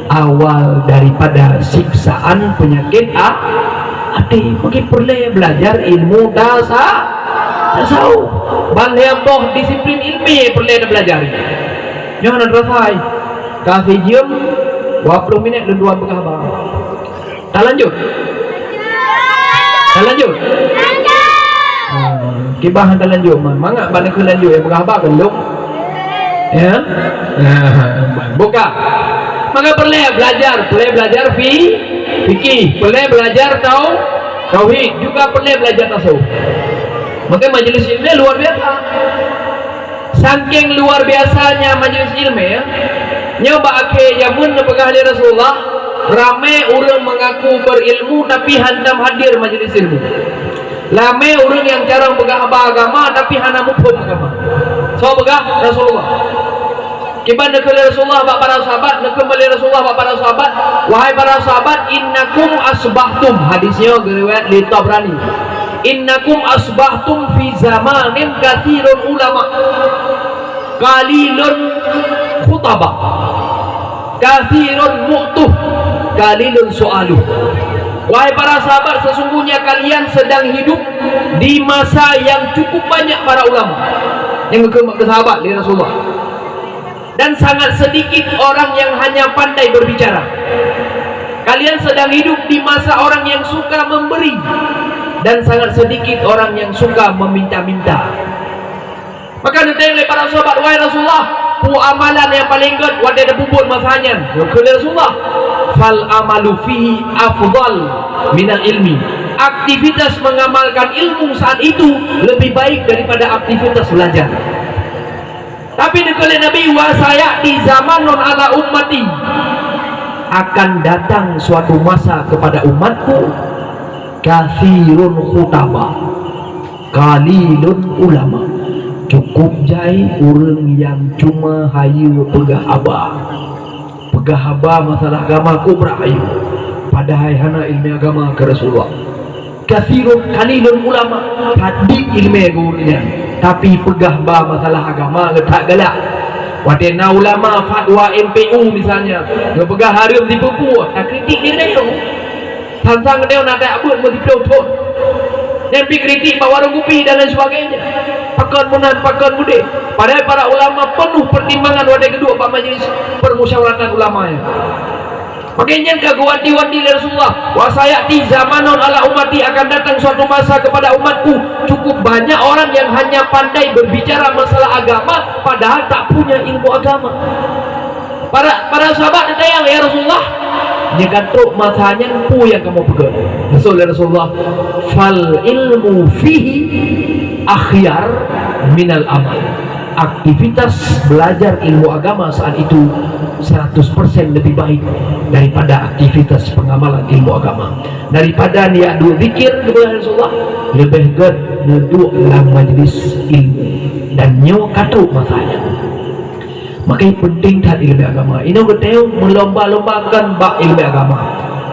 awal daripada siksaan penyakit hati. Mungkin perlu belajar ilmu tasawuf. Banyak disiplin ilmi perlu belajar. Jangan terasai. Kasih jam 20 minit dan 2 pekah bang. Tak lanjut? Tak lanjut? Kibah tak lanjut. Mangak balik ke lanjut. Yang pekah bang belum? Ya? Buka. Maka perlu belajar fikih, perlu belajar tauhid, juga perlu belajar tasawuf. Maka majelis ilmu luar biasa. Saking luar biasanya majelis ilmu ya. Nyoba ke jamun nepegah Rasulullah, ramai orang mengaku berilmu tapi handam hadir majelis ilmu. Ramai orang yang jarang pegah agama tapi hana mufhum agama. So pegah Rasulullah. Kiban nekali Rasulullah bak para sahabat, nekali Rasulullah bak para sahabat, wahai para sahabat, innakum asbahtum, hadisnya riwayat li Tabrani. Innakum asbahtum fi zamanin katsirun ulama, qalilun khutaba, katsirun mu'tuh, qalilun su'aluh. Wahai para sahabat, sesungguhnya kalian sedang hidup di masa yang cukup banyak para ulama yang ke sahabat di Rasulullah, dan sangat sedikit orang yang hanya pandai berbicara. Kalian sedang hidup di masa orang yang suka memberi dan sangat sedikit orang yang suka meminta-minta. Maka ditanya oleh para sahabat, wahai Rasulullah, pu amalan yang paling good wadah ada bubur masanya. Kata Rasulullah, fal amalu fihi afdal minal ilmi. Aktivitas mengamalkan ilmu saat itu lebih baik daripada aktivitas belajar. Tapi dikali Nabi, wasaya di zaman non ala ummati, akan datang suatu masa kepada umatku, kathirun khutaba, qalilun ulama. Cukup jai orang yang cuma hayu pegah haba masalah agama kubra hayu, padahal hana ilmu agama ke Rasulullah. Kathirun qalilun ulama, hadik ilmu gurunya tapi pegah ba masalah agama letak galak. Wadena ulama fatwa MPU misalnya, dia pegah harum di Papua, tak kritik dia tu. Tantang dia nak tak buat mesti betul. Dan kritik bawa warung kopi dan lain sebagainya. Pakan munan, pakan mude. Padahal para ulama penuh pertimbangan wadah kedua pak majlis permusyawaratan ulamanya. Makanya kagawati-wati Rasulullah, wasayati zamanon ala umati, akan datang suatu masa kepada umatku, cukup banyak orang yang hanya pandai berbicara masalah agama padahal tak punya ilmu agama. Para sahabat ditanya, ya Rasulullah, dia kata masanya pu yang kamu pegang. Rasulullah, fal ilmu fihi akhyar minal amal. Aktivitas belajar ilmu agama saat itu 100% lebih baik daripada aktivitas pengamalan ilmu agama. Daripada niat dua zikir kepada Rasulullah, lebih good duduk dalam majlis ilmu dan nyawa katuk masanya. Makanya penting tak ilmu agama. Ini kita melomba-lombakan bak ilmu agama,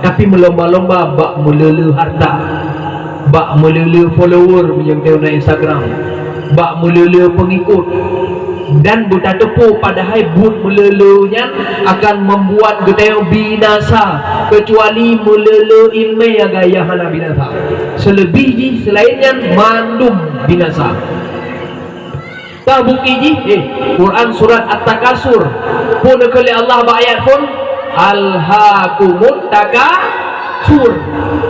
tapi melomba-lomba bak melulu harta, bak melulu follower yang tengok na Instagram, bak melulu pengikut, dan buta tepu padahal but melulunya akan membuat kita binasa, kecuali melulu ilmu yang gaya hana binasa. Selebih selainnya mandum binasa. Tak bukti Quran surat At-Takasur pun kali Allah ayat pun alhaakumut takasur,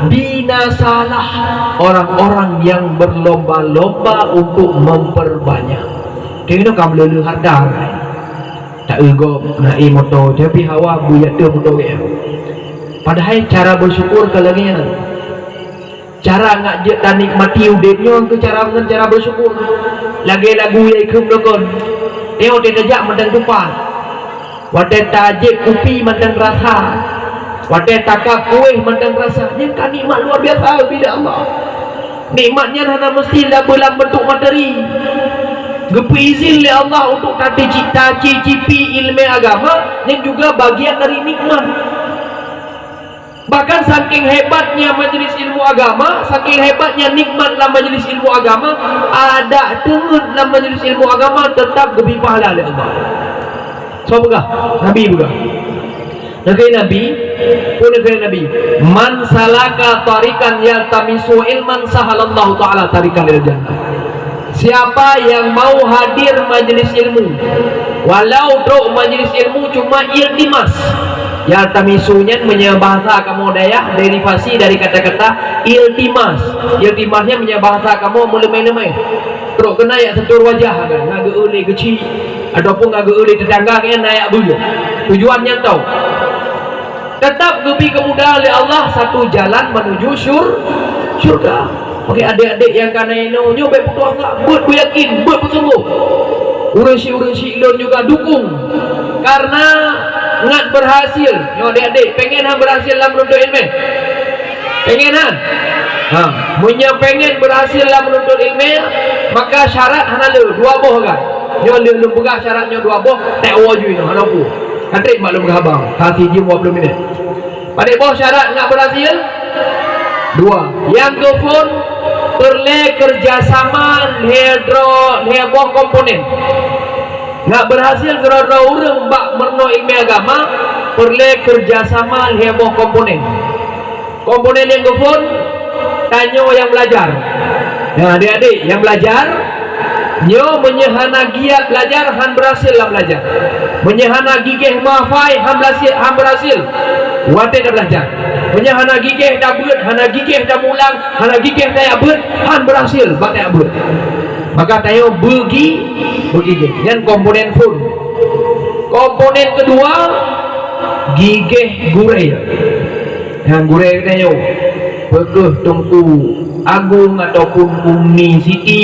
binasalah orang-orang yang berlomba-lomba untuk memperbanyak. Tengok kamu lelu harta tak ego naik motor tapi hawa buyat tu motor dia. Padahal cara bersyukur kalangnya, cara nak je dan nikmati udipnya ke cara dengan cara bersyukur. Lagi lagu yang ikum dokon, tengok dia tajak mandang tupan, wadah tajik kopi mandang rasa, wadah takak kuih mandang rasa. Yang kan nikmat luar biasa bila Allah. Nikmatnya hanya mesti dalam bentuk materi. Gepi izin oleh Allah untuk tadi cicipi ilmu agama yang juga bagian dari nikmat. Bahkan saking hebatnya majelis ilmu agama, saking hebatnya nikmat dalam majelis ilmu agama, ada tengut dalam majelis ilmu agama tetap lebih pahala oleh Allah. So bukan Nabi bukan. Nabi pun Nabi, man salaka tarikan yaltamisu ilman sahalallahu taala tarikan lil jannah. Siapa yang mau hadir majelis ilmu, walau dok majelis ilmu cuma iltimas, ya tamisunya bahasa kamu daya derivasi dari kata-kata iltimas. Iltimasnya bahasa kamu mulai-mulai terus kena ya setur wajah kan, ngaga oleh kecil ataupun ngaga uli tetangga kena naik bulu. Tujuannya tahu. Tetap gebi kemudahan oleh Allah, satu jalan menuju syurga. Oke, adik-adik yang kana ino nyo baik putus asa, buat ku yakin, buat bersungguh. Urus-urus ilon juga dukung. Karena ngat berhasil. Nyo adik-adik pengen hang berhasil dalam menuntut ilmu. Pengen hang? Punya pengen berhasil dalam menuntut ilmu, maka syarat hana le dua boh kan. Nyo le pegah syaratnya dua boh, tak wajib ino hana ku. Katrik maklum gahabang, kasih je 20 minit. Pada boh syarat nak berhasil? Dua. Yang kefun perlu kerjasama boh komponen. Nak berhasil gerada orang bak merno ilmu agama, perlu kerjasama boh komponen. Komponen yang kefun tanya yang belajar. Ya adik-adik yang belajar, nyo menyehana giat belajar, han berhasil lah belajar. Menyehana gigih mahfai, han berhasil. Wate dah belajar. Menyehana gigih dah beut, hana gigih dah mulang, hana gigih dah beut, han berhasil batai beut. Maka tayo begigih. Dan komponen fun. Komponen kedua gigih gurei. Yang gurei tayo pegeh tungku agung ataupun umni siti.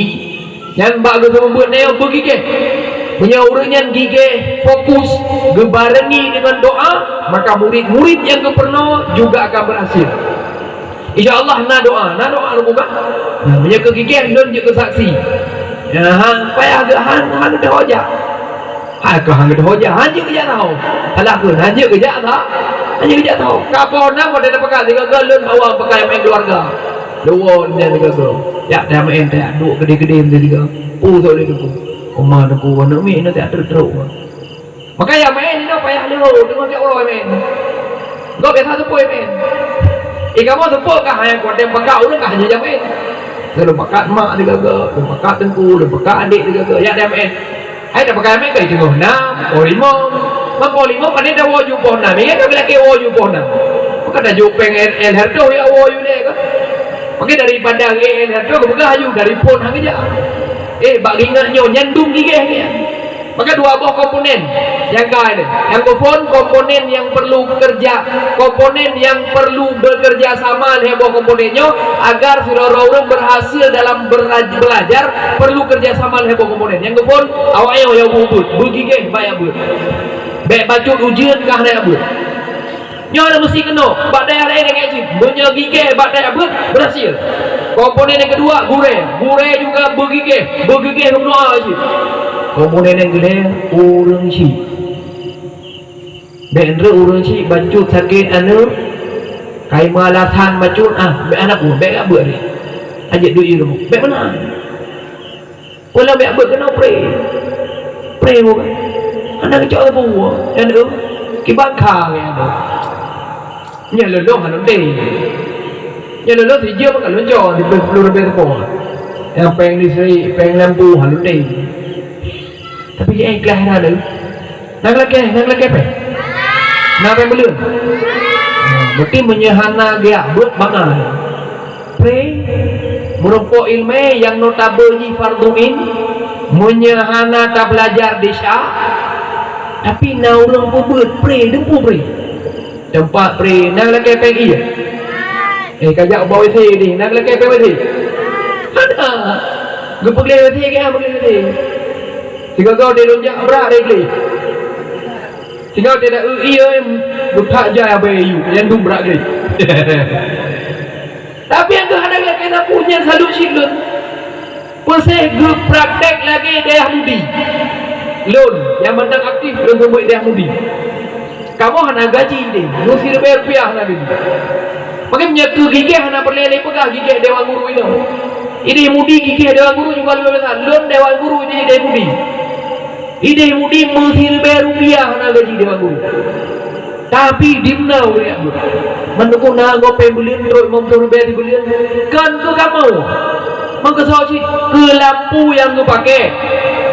Yang bagus membuat neo begigih. Punya orangnya gigih, fokus, gebarengi dengan doa, maka murid-murid yang keperno juga akan berhasil. InsyaAllah na doa lu buka. Punya kegigih dan juga saksi. Ya, payah agak han ada hoja. Agak han ada hoja, hanya kerja tahu. Alah pun hanya kerja tak. Hanya kerja tahu. Kapal nama dia pakai tiga galon awal pakai main keluarga. Luon dia tiga galon. Ya dah main tak duk gede-gede dia tiga. So dia tu. Omah aku nak main nak teruk. Maka yang main ni payah lu dengan dia orang main. Kau biasa tu pun main. Kamu tu pun kah yang kau dem pakak orang kah hanya main. Lu pakat mak dia gagal, lu pakat tengku, lu pakat adik dia gagal. Ya dia main. Hai dah pakai main kai tengok 6, 5. Mak 5 pandai dah waju pohon 6. Ingat tak bila ke waju pohon 6. Maka dah jupeng el herdo ya waju dia kan. Maka daripada el herdo ke belah aju dari pohon hang aja. Bak ingatnya nyandung gigih ni. Maka dua buah komponen yang kaya ni. Yang komponen yang perlu kerja, komponen yang perlu bekerja sama dengan buah komponennya agar orang berhasil dalam belajar, perlu kerja sama dengan buah komponen. Yang awaknya yang bubut, begigih bayar but. Baik bacut ujian kah nak but. Nyo ada mesti kena. Bak daya lain dengan cip. Punya gigih bak daya but berhasil. Komponen yang kedua gureh juga begigih berdoa cip. Komponen yang kedua urang cip. Bendera urang cip bacut sakit anu. Kai malasan bacut be anak ku be abut ni. Ajak duit rumah. Be mana? Pula be abut kena pray mu kan. Anak kecil apa buat? Yang tu kibakar yang tu. Nhà lớn đâu hả nó đầy. Nhà lớn đâu thì chưa mà cả lớn trò thì belum lebih terpon. Yang peng di sini peng lampu hả nó đầy. Tapi yang kelah dah tu. Nang lagi apa? Nang peng belum. Berarti menyehana dia buat bangai. Pray merupakan ilmu yang notabene farduin. Menyehana tak belajar desa. Tapi na orang pun buat pray dempu pray. Tempat pray nang lagi peng iya. Kajak bawa thi ni nang lagi peng thi. Ada. Gepuk le thi ke apa le thi. Tiga kau dia lonjak berat dia beli. Tiga dia dah iya buka jaya bayu yang dum berat dia. Tapi yang tu ada lagi nak punya salut silun. Pasal grup praktek lagi dia mudi. Loan yang mentang aktif untuk buat dia mudi. Kamu hana gaji dia, mesti bayar rupiah hana dia. Makanya gigih hana perlele pegah gigih dewan guru ini. Ini mudi gigih dewan guru juga lebih besar. Loan dewan guru ini dia mudi. Ini mudi mesti bayar rupiah hana gaji dewan guru. Tapi dimna dia guru. Menunggu nago pembelian terus memsuruh bayar dibelian. Kan tu kamu. Mengkesoci ke lampu yang kau pakai,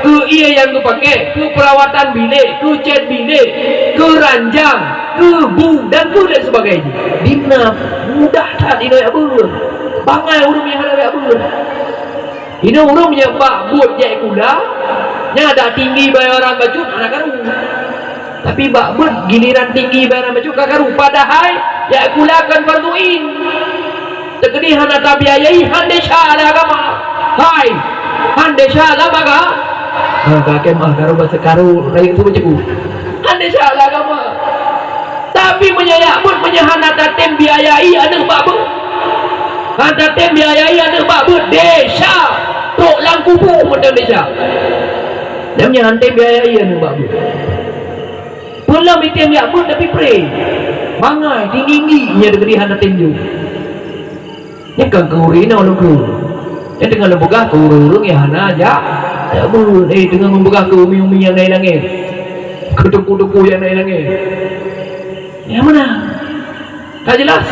ke ia yang kau pakai, ke perawatan bilik, ke cat bilik, ke ranjang, ke bu dan dan sebagainya. Dimna mudah tak ini abun. Bangai urut yang ada abun. Ini orang punya bak buat jai kula, nya ada tinggi bayaran baju anak karu. Tapi bak buat giliran tinggi bayaran baju kakaru. Padahal jai kula akan farduin. Tegedi hana tabiayai hande syala agama. Hai, hande syala baga. Kakek mah karu bahasa karu raya tu bacaku. Hande syala agama. Tapi menyayak pun menyahana tatem biayai anak babu. Hana tatem biayai anak babu desa. Tok lang kubu macam desa. Dia menyahan tatem biayai anak babu. Pulang item ya pun tapi pray. Mangai tinggi-tinggi nya tegedi hana tatem. Ni kan kurina orang ku. Dia dengan lembaga kurung ya hana aja. Ya bu, dengan lembaga ku umi-umi yang naik langit. Keduku-duku yang naik langit. Yang mana? Tak jelas.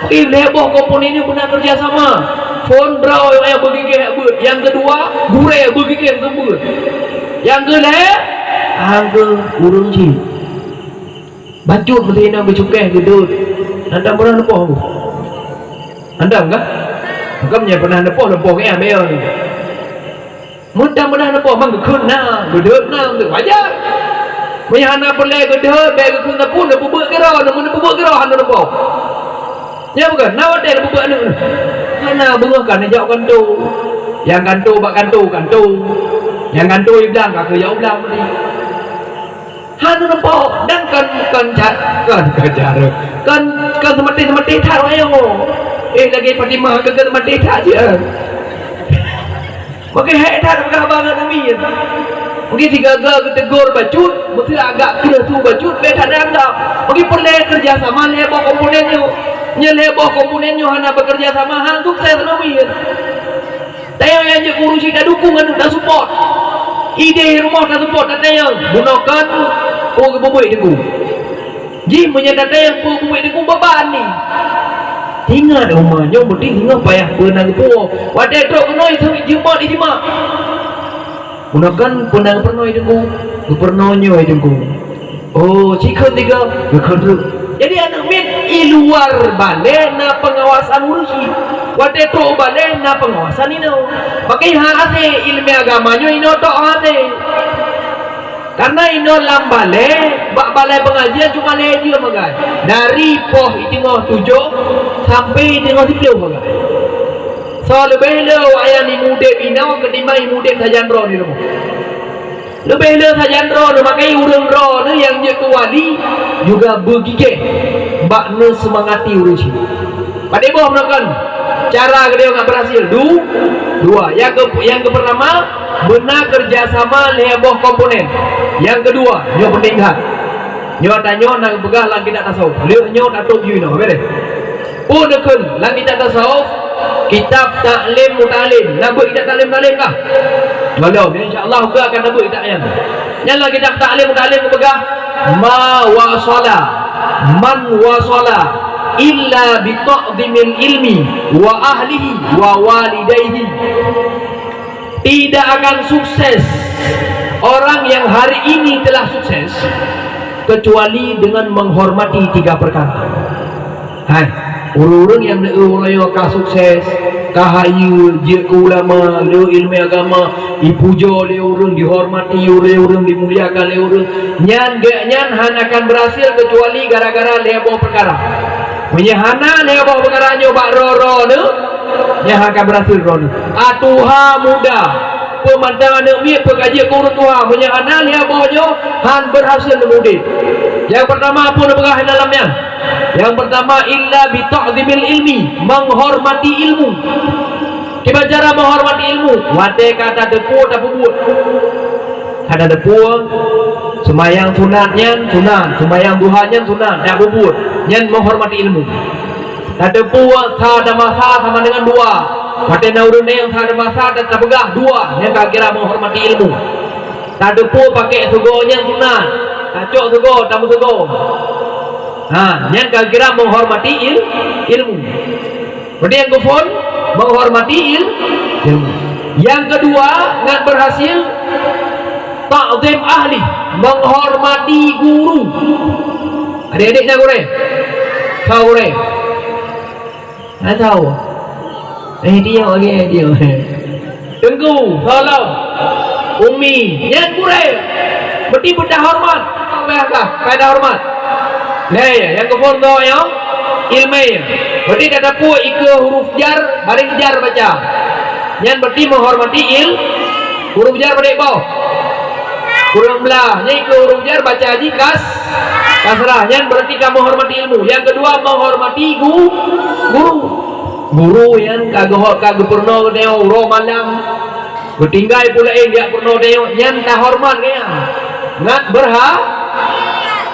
Heboh komponen ini benar kerjasama. Phone draw yang bergigih but. Yang kedua, gure bergigih sebut. Yang kedua, angka kurung si. Bacut mesti nak bercukai gedut. Anda pernah lepas aku? Anda enggak? Engkau punya pernah lepas ke ambil ni. Mudah-mudahan lepas mang gekun na, gedut na untuk wajar. Punya anak boleh gedut, baik gekun na pun nak bubuk gerau, nak bubuk gerau hana lepas. Ya bukan? Nak ada bubuk anu. Hana bunga kan jauh kantu. Yang kantu bak kantu. Yang kantu iblang kak jauh iblang ni. Hana lepas dan kan semati taruh ayo. Lagi Fatimah ke mati tak je. Maka hai tak berkah banget kami. Mungkin tiga tegur bacut, mesti agak kena tu bacut, beta anda. Mungkin perlu kerjasama leboh komponennya. Nya leboh komponennya hana bekerja sama hang sukses kami. Tayang yang je urusi dah dukung dah support. Ide rumah dah support dah tayang. Gunakan bubuk deku. Ji menyatakan yang bubuk deku beban ni. Tinggal rumahnya berarti tinggal payah penang puak. Wadah dok kenoi sampai jemaah di jemaah. Gunakan penang pernoi deku, pernonyo deku. Oh, cikun tiga, gekun tu. Jadi anak min iluar balik na pengawasan urusi. Wadah dok balik na pengawasan ini. Pakai hase ilmu agamanya ini tok hase. Karena ini lambale, bak balai pengajian cuma leji magai. Dari poh tengah 7 sampai tengah 10 magai. So lebih le ayah ni muda bina ketimbang muda sajan ro di rumah. Lebih le sajan ro, makai urang ro ni yang je wali juga bergigih. Bak ne semangati urusi. Pada boh menakan cara dia enggak berhasil. Dua. Yang pertama benar kerjasama leboh komponen. Yang kedua, nyo pentingkan. Nyo tanyo nang begah lang kita tasawuf. Leo nyo tatuk you know, beres. Punekun lang kita tasawuf, kitab taklim mutalim. Nabu kita taklim kah? Walau insyaallah ke akan nabu kita ayat. Nyala kitab taklim mutalim begah man wasala illa bi ta'dhimil ilmi wa ahlihi wa walidayhi. Tidak akan sukses orang yang hari ini telah sukses kecuali dengan menghormati 3 perkara. Hai, orang-orang yang orang sukses, kahayu, je ulama, le ilmu agama, dipuja oleh orang, dihormati oleh orang, dimuliakan oleh orang. Nyan akan berhasil kecuali gara-gara lebo perkara. Menyahana lebo perkara nyoba ro ne, nya akan berhasil ro ne. Atuha muda pemandangan demi pekaji kurun tua menyahana lebonya han berhasil nemudi. Yang pertama apa berkah dalamnya? Yang pertama illa bi ta'dhimil ilmi, menghormati ilmu. Kita cara menghormati ilmu. Wate kata depu tak buat. Ada depu semayang sunatnya sunat, semayang duhanya sunat, tak buat. Yang menghormati ilmu. Tak depu ada masa sama dengan 2. Wate naurun yang ada masa dan tak begah 2. Yang kira menghormati ilmu. Tak depu pakai sugonya sunat. Kacok sugo, tamu sugo. Yang kira menghormati ilmu. Berarti yang kufur menghormati ilmu. Yang kedua, ngan berhasil ta'zim ahli, menghormati guru. Adik-adiknya gure? Tahu gure? Tak tahu. Dia. Tengku, salam, umi, yang kurai, berarti benda hormat, apa kata hormat? Leh, yang kepon kau yang ilmu, berarti kata pu ikut huruf jar, bareng jar baca, yang berarti menghormati huruf jar pada bawah, kurang belah, yang ikut huruf jar baca haji kasrah, yang berarti kamu menghormati ilmu. Yang kedua menghormati guru yang kagak pernah tengok ro malam bertinggai pula dia pernah tengok yang tak hormat kaya ngat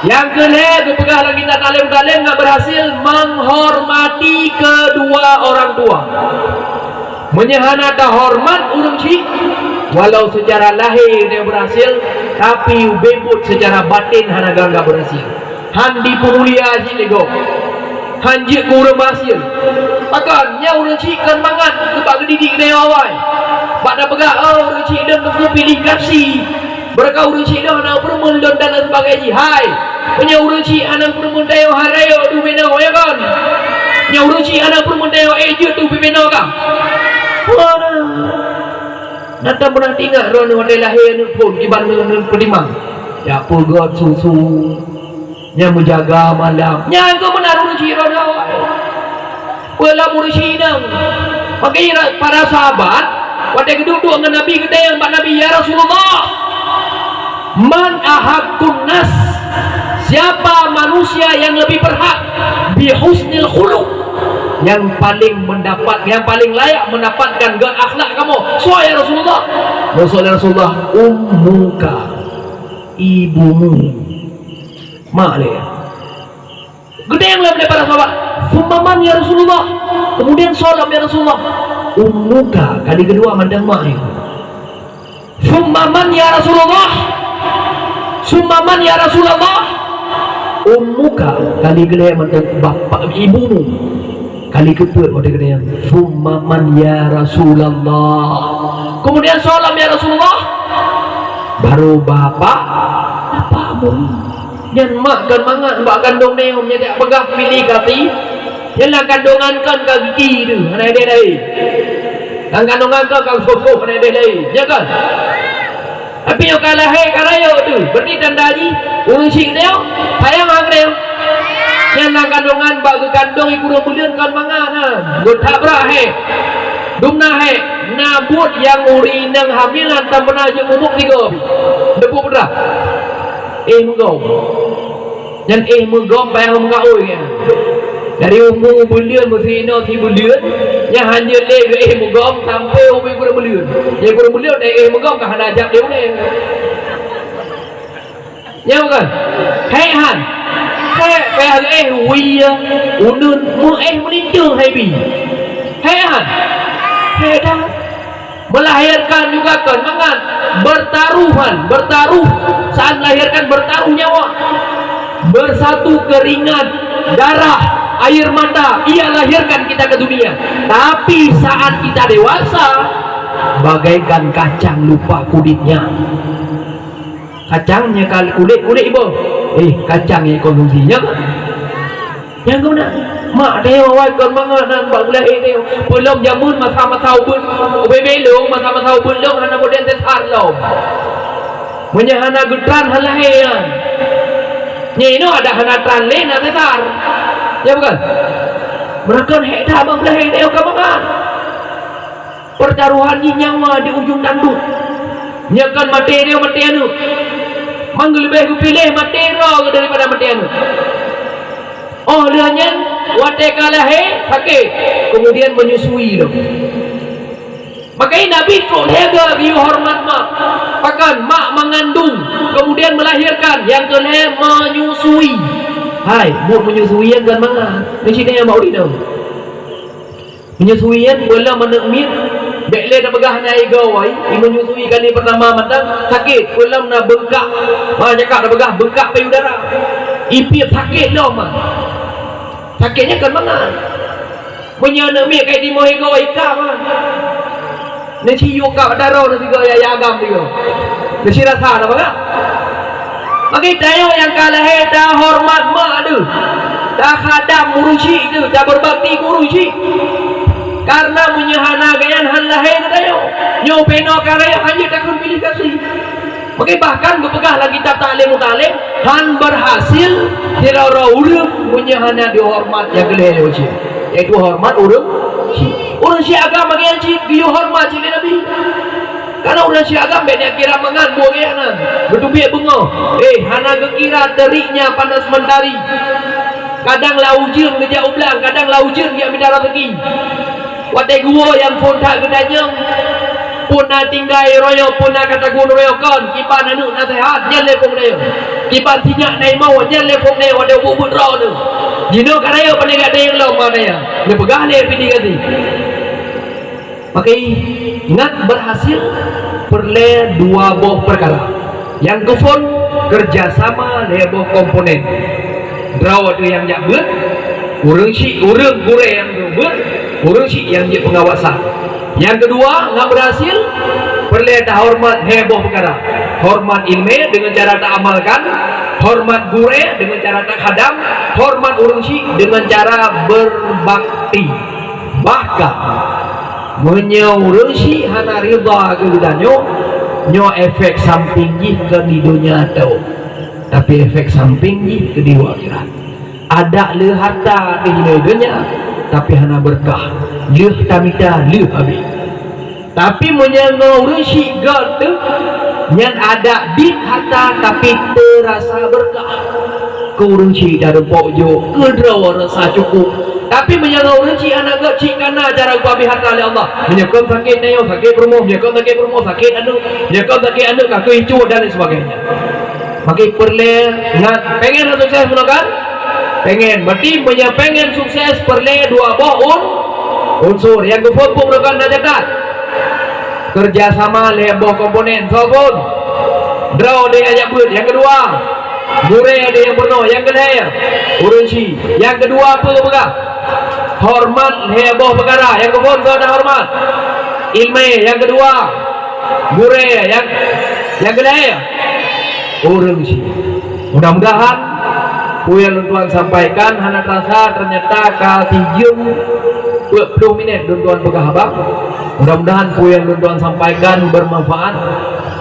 yang kedua pegah lagi kita talim nggak berhasil menghormati kedua orang tua menyahana tak hormat urang cik walau secara lahir dia berhasil tapi bebut secara batin hana gak berhasil handi pemulia aja lego hanji kurang berhasil bahkan nya urang cik kan mangan sebab didik dia awal pada pegak urang cik dan pilih kasih berkah urang cik dah anak perempuan dan sebagainya hai punya urang cik anak perempuan tayo harayo tu bina ya kan nya urang cik anak perempuan tayo ejut tu bina kan wala nanti pernah tinggal orang hotel lahir pun di Bandung Pedimang ya pegot susu yang menjaga malam yang kau benar urang cik roda wala mursyidang makanya para sahabat pada duduk dengan Nabi kita yang Nabi ya Rasulullah man ahabbun nas siapa manusia yang lebih berhak bi husnil khuluq yang paling layak mendapatkan akhlak kamu so ya Rasulullah ummuka ibumu mak dia gede yang lebih daripada sahabat summaman ya Rasulullah kemudian salam ya Rasulullah ummuka kali kedua mandang mak dia summaman ya Rasulullah ummuka kali kedua mandang bapak ibumu kali kedua pada kedua summaman ya Rasulullah kemudian salam ya Rasulullah baru bapakmu yang mak kan mangat mbak kandung ni menjadi pegang pilih kati yang lah kandungan kan ke gigi tu mana dia lagi yang kandungan kan ke sosok mana dia lagi ya kan tapi yang kalah karayo tu berarti tanda ni urang cik dia sayang hang dia yang lah kandungan mbak kandung ikut bulan kan mangat tak berak dumna nabut yang urinang hamilan tak pernah je umuk 3 debu berat menggom dan menggom bayang mengaui kan dari umur bulan bersina si bulan yang hanya lagi menggom sampai umur kurang bulan yang kurang bulan menggom kan hana ajak dia boleh ya bukan han wia unun meninjau bi han dah melahirkan juga kan mangan bertaruh saat melahirkan bertaruh nyawa bersatu keringat darah air mata ia lahirkan kita ke dunia tapi saat kita dewasa bagaikan kacang lupa kulitnya kacangnya kali kulit ibu kacang yang konsumsinya yang kau nak mak dia awal kan mangan nampak pula dia belum jamun masa-masa ubun belum masa-masa ubun long hana kemudian tesar long menyahana getran halahian ni no ada hana tran lain na tesar ya bukan mereka dah bang belah dia ke mangan pertaruhan nyawa di ujung tanduk nyakan mati dia mati anu manggil lebih pilih mati roh daripada mati anu lianya wate kalah sakit kemudian menyusui loh makanya Nabi kok lega biu hormat mak bahkan mak mengandung kemudian melahirkan yang kedua menyusui hai buat menyusui yang kan mana di sini yang mau di dalam menyusui yang boleh menemir bekle dah pegah naik gawai menyusui kali pertama matang sakit boleh nak bengkak cakap dah pegah bengkak payudara ipip sakit dah mak sakitnya kan mana punya nami kayak di mohigo ikam nasi yuka darah nasi gaya agam dia nasi rasa apa kan makanya tayo yang kalah dah hormat mak tu dah khadam murusi tu dah berbakti murusi karena menyahana gayan han lahir dayo nyo peno karaya hanya takun pilih kasih. Oke, bahkan berpegah lagi kitab ta'lim han berhasil tirara urang menyahana dihormat yang geleh uji, yaitu hormat urang si agama gayan ci dia hormat ci Nabi. Karena urang si agama beda kira mangan buah gayanan bertubi bengoh hana gekira teriknya panas mentari. Kadang laujir ngejak ublang, kadang laujir dia bidara pergi. Watai gua yang pun tak gedanyang puna tinggal royo puna kata gua royo kon kipan anu nasihat jalan lepung dia kipan sinyak naik mau jalan lepung dia wadah bubut roh tu dino karaya penegak dia yang lau mana ya dia pegah dia pilih kasih. Pakai ingat berhasil perle dua buah perkara yang kufun kerjasama leboh komponen draw tu yang jabut urang gure yang jabut urang si yang jadi pengawasan. Yang kedua nggak berhasil perleda hormat heboh perkara hormat ilmu dengan cara tak amalkan, hormat gure dengan cara tak hadam, hormat urungsi dengan cara berbakti, bahkan menyaurungsi hana ridha kegudanyo nyo efek samping ke di dunia tahu, tapi efek samping ke di akhirat ada le harta di dunia tapi hana berkah leh tamita leh habis. Tapi menyangau resi god tu yang ada di harta tapi terasa berkah kurunci dari pokjo kedrawa rasa cukup. Tapi menyangau resi anak god cik kana cara upabi harta oleh Allah menyekam sakit nayo sakit rumah menyekam sakit anu menyekam sakit anu kaki hicu dan sebagainya. Makai perle nak pengen sukses menakan pengen berarti punya pengen sukses perle dua bohun unsur yang kufur pun merupakan najakat kerjasama leboh komponen sopun draw dia ajak buat yang kedua gure dia yang penuh yang kedua urunsi yang kedua apa juga hormat leboh perkara yang kufur ada hormat ilmu yang kedua gure yang kedua urunsi. Mudah-mudahan yang Tuhan sampaikan hana terasa ternyata kasih jam 20 menit Tuhan pegah abang. Mudah-mudahan yang Tuhan sampaikan bermanfaat.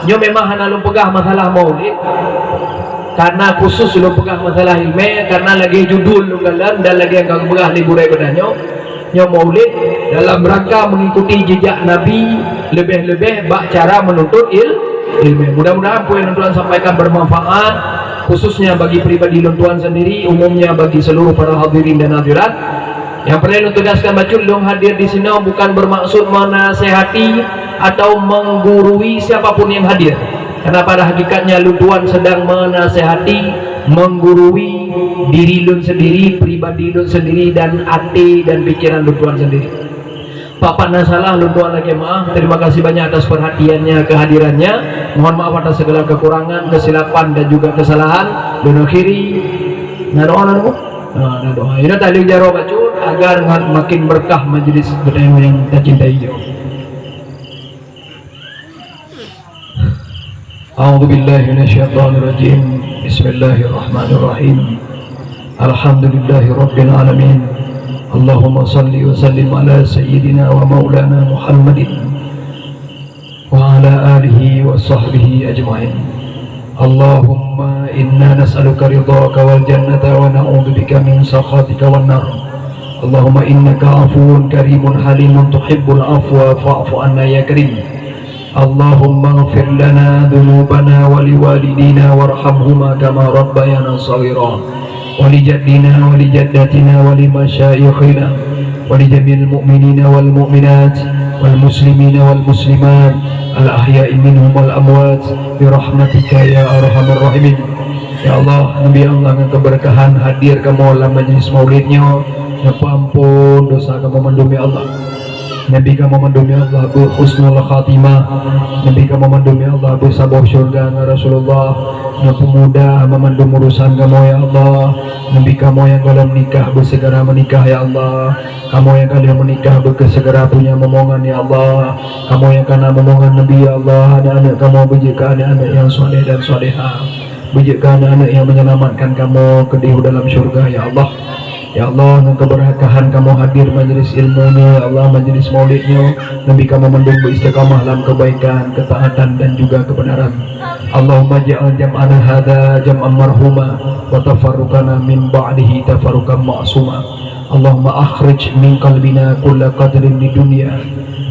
Nyo memang hana lu pegah masalah maulid karena khusus lu pegah masalah ilmu karena lagi judul lu galan dan lagi yang kau pegah liburai kedanyo nyo maulid dalam rangka mengikuti jejak Nabi lebih-lebih bak cara menuntut ilmu. Mudah-mudahan yang Tuhan sampaikan bermanfaat khususnya bagi pribadi Tuhan sendiri, umumnya bagi seluruh para hadirin dan hadirat. Yang perlu tugaskan bacul dong hadir di sini bukan bermaksud menasehati atau menggurui siapapun yang hadir. Karena pada hakikatnya Tuhan sedang menasehati, menggurui diri sendiri, pribadi sendiri dan hati dan pikiran Tuhan sendiri. Bapak nasalah Tuhan lagi maaf. Terima kasih banyak atas perhatiannya, kehadirannya. Mohon maaf atas segala kekurangan, kesilapan dan juga kesalahan. Dan akhiri doa doa. Ini tadi jaro bacur agar makin berkah majelis bertemu yang kita cintai jauh. A'udzubillahi minasyaitonirrajim. Bismillahirrahmanirrahim. Alhamdulillahirabbil alamin. Allahumma salli wa sallim ala sayyidina wa maulana Muhammadin wa ala alihi wa sahbihi ajma'in. Allahumma inna nas'aluka ridhaka wal jannata wa na'udzubika min sakhatika wan nar. Allahumma innaka afuwun karimun halimun tuhibbul afwa fa'fu anna ya karim. Allahumma ighfir lana dhunubana wa liwalidina warhamhuma kama rabbayana shaghira. ولجدنا ولجدتنا ولمشايخنا ولجميع المؤمنين والمؤمنات والمسلمين والمسلمات الأحياء منهم والأموات برحمتك يا أرحم الراحمين. Ya Allah, Nabi Allah dengan keberkahan hadir kamu dalam majlis maulidnya. Ya ampun dosa kamu mendumi Allah. Nabi kamu mendumi Allah berhusnul khatimah. Nabi kamu mendumi Allah bersabah syurga Rasulullah. Ya pemuda memandum urusan kamu ya Allah. Nabi kamu yang kalau menikah bersegera menikah ya Allah. Kamu yang kalian menikah bersegera punya momongan ya Allah. Kamu yang karena momongan Nabi ya Allah. Anak-anak kamu bujukkan anak-anak yang soleh dan solehah. Bujukkan anak-anak yang menyelamatkan kamu ke dalam syurga ya Allah. Ya Allah, dengan keberkahan kamu hadir majlis ilmunya, ya Allah majlis maulidnya, Nabi kamu mendukung istiqamah dalam kebaikan, ketaatan dan juga kebenaran. Allahumma ja'al jam'ana hadha jam'an marhuma wa tafarruqana min ba'dihi tafarruqan ma'suma. Allahumma akhrij min qalbina kulla qadrin di dunya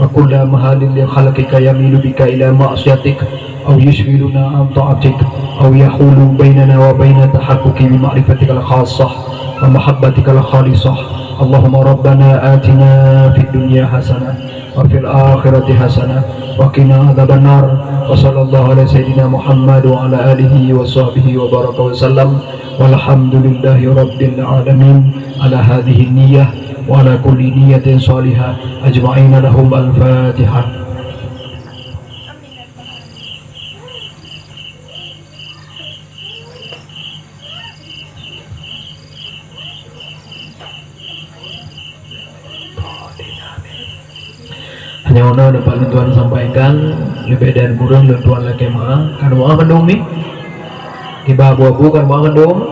wa kulla mahalin li khalqika yamilu bika ila ma'siyatik aw yushghiluna an ta'atik aw yahulu bainana wa baina tahaqquqi bi ma'rifatikal khassah wa mahabbatikal khalisah. Allahumma rabbana atina fid dunya hasanah wa fil akhirati hasanah wa qina adzabannar. Wa sallallahu ala sayyidina Muhammad wa ala alihi wa sahbihi wa baraka wa sallam. Walhamdulillahi rabbil alamin ala hadhihi niyyah wa ala kulli niyyatin salihah ajma'ina lahum al-fatihah. Hanya ono dapat Tuhan sampaikan lebih dan kurang dan Tuhan lagi maaf kan mau mendung nih ibu abu kan mau mendung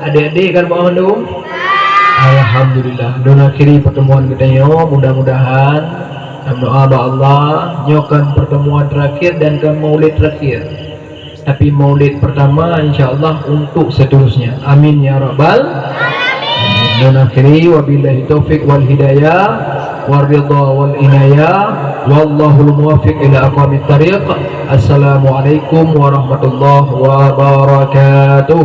adik-adik kan mau mendung. Alhamdulillah dan akhiri pertemuan kita yo mudah-mudahan dalam doa Allah nyokan pertemuan terakhir dan kan maulid terakhir tapi maulid pertama insyaallah untuk seterusnya amin ya rabbal alamin. Dan akhiri wabillahi taufik wal hidayah waridha wal inayah wallahul muwaffiq ila aqwamit thariq. Assalamualaikum warahmatullahi wabarakatuh.